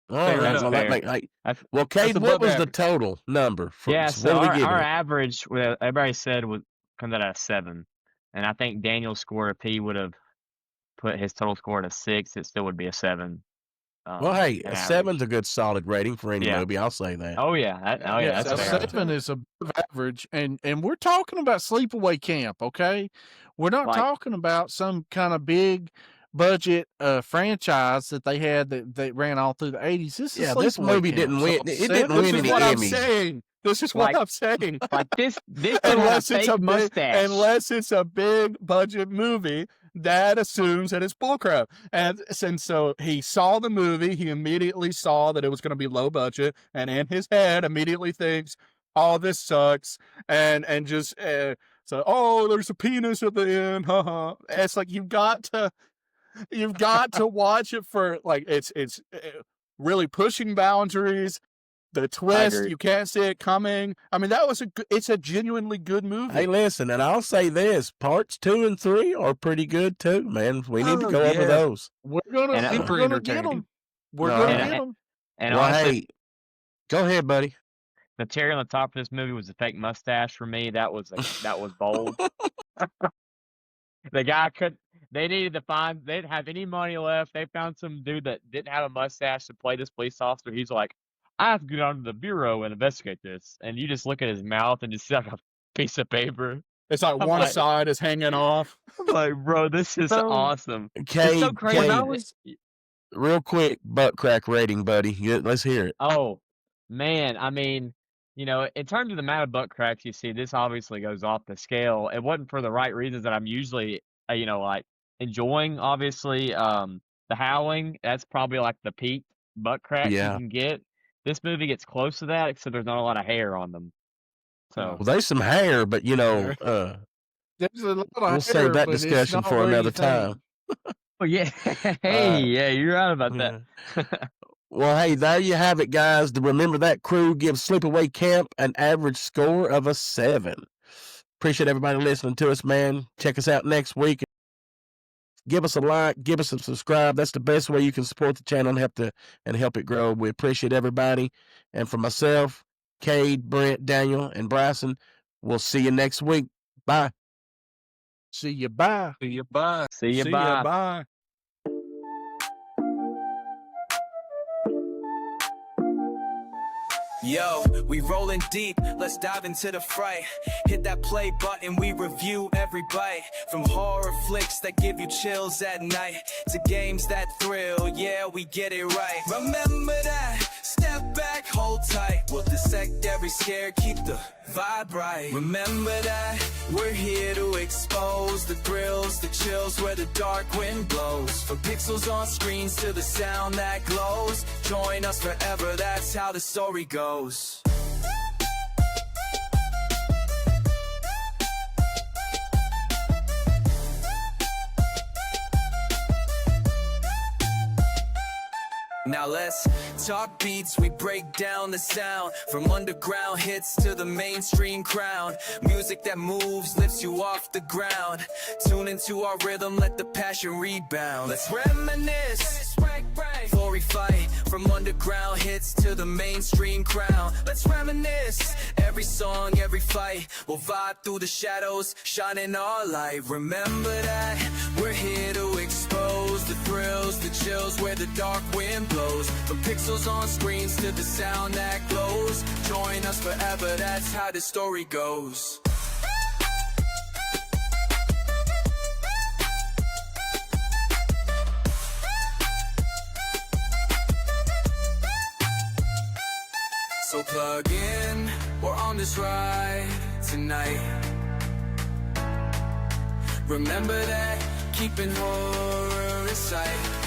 Speaker 4: All right,
Speaker 3: That's
Speaker 4: well,
Speaker 3: fair.
Speaker 4: well, Cade,
Speaker 8: above
Speaker 4: what was the
Speaker 8: average.
Speaker 4: total number?
Speaker 3: Yeah,
Speaker 4: So
Speaker 3: so
Speaker 4: what are we giving
Speaker 3: our
Speaker 4: it?
Speaker 3: average, well, everybody said, comes out at a 7. And I think Daniel's score, if he would have put his total score at a 6, it still would be a 7.
Speaker 4: Well, hey,
Speaker 3: an
Speaker 4: a
Speaker 3: average.
Speaker 4: 7's a good solid rating for any
Speaker 3: Yeah.
Speaker 4: movie. I'll say that.
Speaker 3: Oh, yeah.
Speaker 7: Yeah,
Speaker 3: That's
Speaker 7: a
Speaker 3: fair.
Speaker 7: 7 is above average, and we're talking about Sleepaway Camp, okay? We're not
Speaker 3: Like-
Speaker 7: talking about some kind of big budget franchise that they had that ran all through the 80s. This is
Speaker 4: This
Speaker 7: Sleepaway
Speaker 4: movie
Speaker 7: Camp.
Speaker 4: didn't win.
Speaker 7: So
Speaker 4: It didn't
Speaker 7: seven-
Speaker 4: win
Speaker 6: This
Speaker 4: any
Speaker 6: is what I'm
Speaker 4: Emmys.
Speaker 6: saying. This is what
Speaker 3: Like-
Speaker 6: I'm saying.
Speaker 3: Like this didn't have a
Speaker 6: Unless it's a
Speaker 3: fake
Speaker 6: big,
Speaker 3: mustache.
Speaker 6: unless it's a big budget movie, that assumes that it's bullcrap. And so he saw the movie, he immediately saw that it was going to be low budget, and in his head immediately thinks, "Oh, this sucks," and just so, "Oh, there's a penis at the end." Haha. It's like you've got to watch it for like it's really pushing boundaries. The twist,
Speaker 3: agree.
Speaker 6: you can't see it coming. I mean, it's a genuinely good movie.
Speaker 4: Hey, listen, and I'll say this: parts 2 and 3 are pretty good too, man. We need to
Speaker 8: Oh,
Speaker 4: go over
Speaker 8: yeah.
Speaker 4: those.
Speaker 7: We're gonna
Speaker 8: super
Speaker 7: we're gonna get
Speaker 8: entertaining.
Speaker 7: them. We're
Speaker 4: All
Speaker 7: gonna
Speaker 4: right.
Speaker 7: get them.
Speaker 3: And
Speaker 4: Well,
Speaker 3: honestly,
Speaker 4: hey, go ahead, buddy.
Speaker 3: the cherry on the top of this movie was the fake mustache for me. That was bold. The guy they needed to find, they didn't have any money left. They found some dude that didn't have a mustache to play this police officer. He's like, I have to get onto the bureau and investigate this. And you just look at his mouth and just see like a piece of paper.
Speaker 6: It's like
Speaker 3: I'm
Speaker 6: one
Speaker 3: like-
Speaker 6: side is hanging off.
Speaker 3: I'm like, bro, this is
Speaker 8: So-
Speaker 3: awesome. It's
Speaker 4: Cade,
Speaker 3: so crazy.
Speaker 4: Cade, real quick, butt crack rating, buddy. Let's hear it.
Speaker 3: Oh, man. I mean, in terms of the amount of butt cracks you see, this obviously goes off the scale. It wasn't for the right reasons that I'm usually, like enjoying, obviously. The Howling, that's probably like the peak butt crack you
Speaker 4: Yeah.
Speaker 3: can get. This movie gets close to that, except there's not a lot of hair on them. So,
Speaker 4: Well, there's some hair, but
Speaker 7: There's a lot of
Speaker 4: we'll save
Speaker 7: hair,
Speaker 4: that
Speaker 7: but it's
Speaker 4: discussion
Speaker 7: not
Speaker 4: for
Speaker 7: what
Speaker 4: another
Speaker 7: you think.
Speaker 4: time.
Speaker 3: oh, yeah. Hey, yeah, you're right about that.
Speaker 4: Well, hey, there you have it, guys. Remember that crew gives Sleepaway Camp an average score of a 7. Appreciate everybody listening to us, man. Check us out next week. Give us a like, give us a subscribe. That's the best way you can support the channel and help it grow. We appreciate everybody. And for myself, Cade, Brent, Daniel, and Bryson, we'll see you next week. Bye.
Speaker 7: See you. Bye.
Speaker 8: See you. Bye.
Speaker 3: See you.
Speaker 6: See
Speaker 3: Bye.
Speaker 6: ya, bye.
Speaker 5: Yo, we rolling deep, let's dive into the fray. Hit that play button, we review every bite. From horror flicks that give you chills at night to games that thrill, yeah, we get it right. Remember that, step back, hold tight. We'll dissect every scare, keep the vibe right. Remember that, we're here to expose the thrills, the chills where the dark wind blows. From pixels on screens to the sound that glows. Join us forever, that's how the story goes. Now let's talk beats, we break down the sound. From underground hits to the mainstream crown. Music that moves, lifts you off the ground. Tune into our rhythm, let the passion rebound. Let's reminisce, before we fight. From underground hits to the mainstream crown. Let's reminisce, every song, every fight. We'll vibe through the shadows, shining our light. Remember that, we're here to expose the thrills, the chills where the dark wind blows. From pixels on screens to the sound that glows. Join us forever, that's how the story goes. So plug in, we're on this ride tonight. Remember that, keeping horror in sight.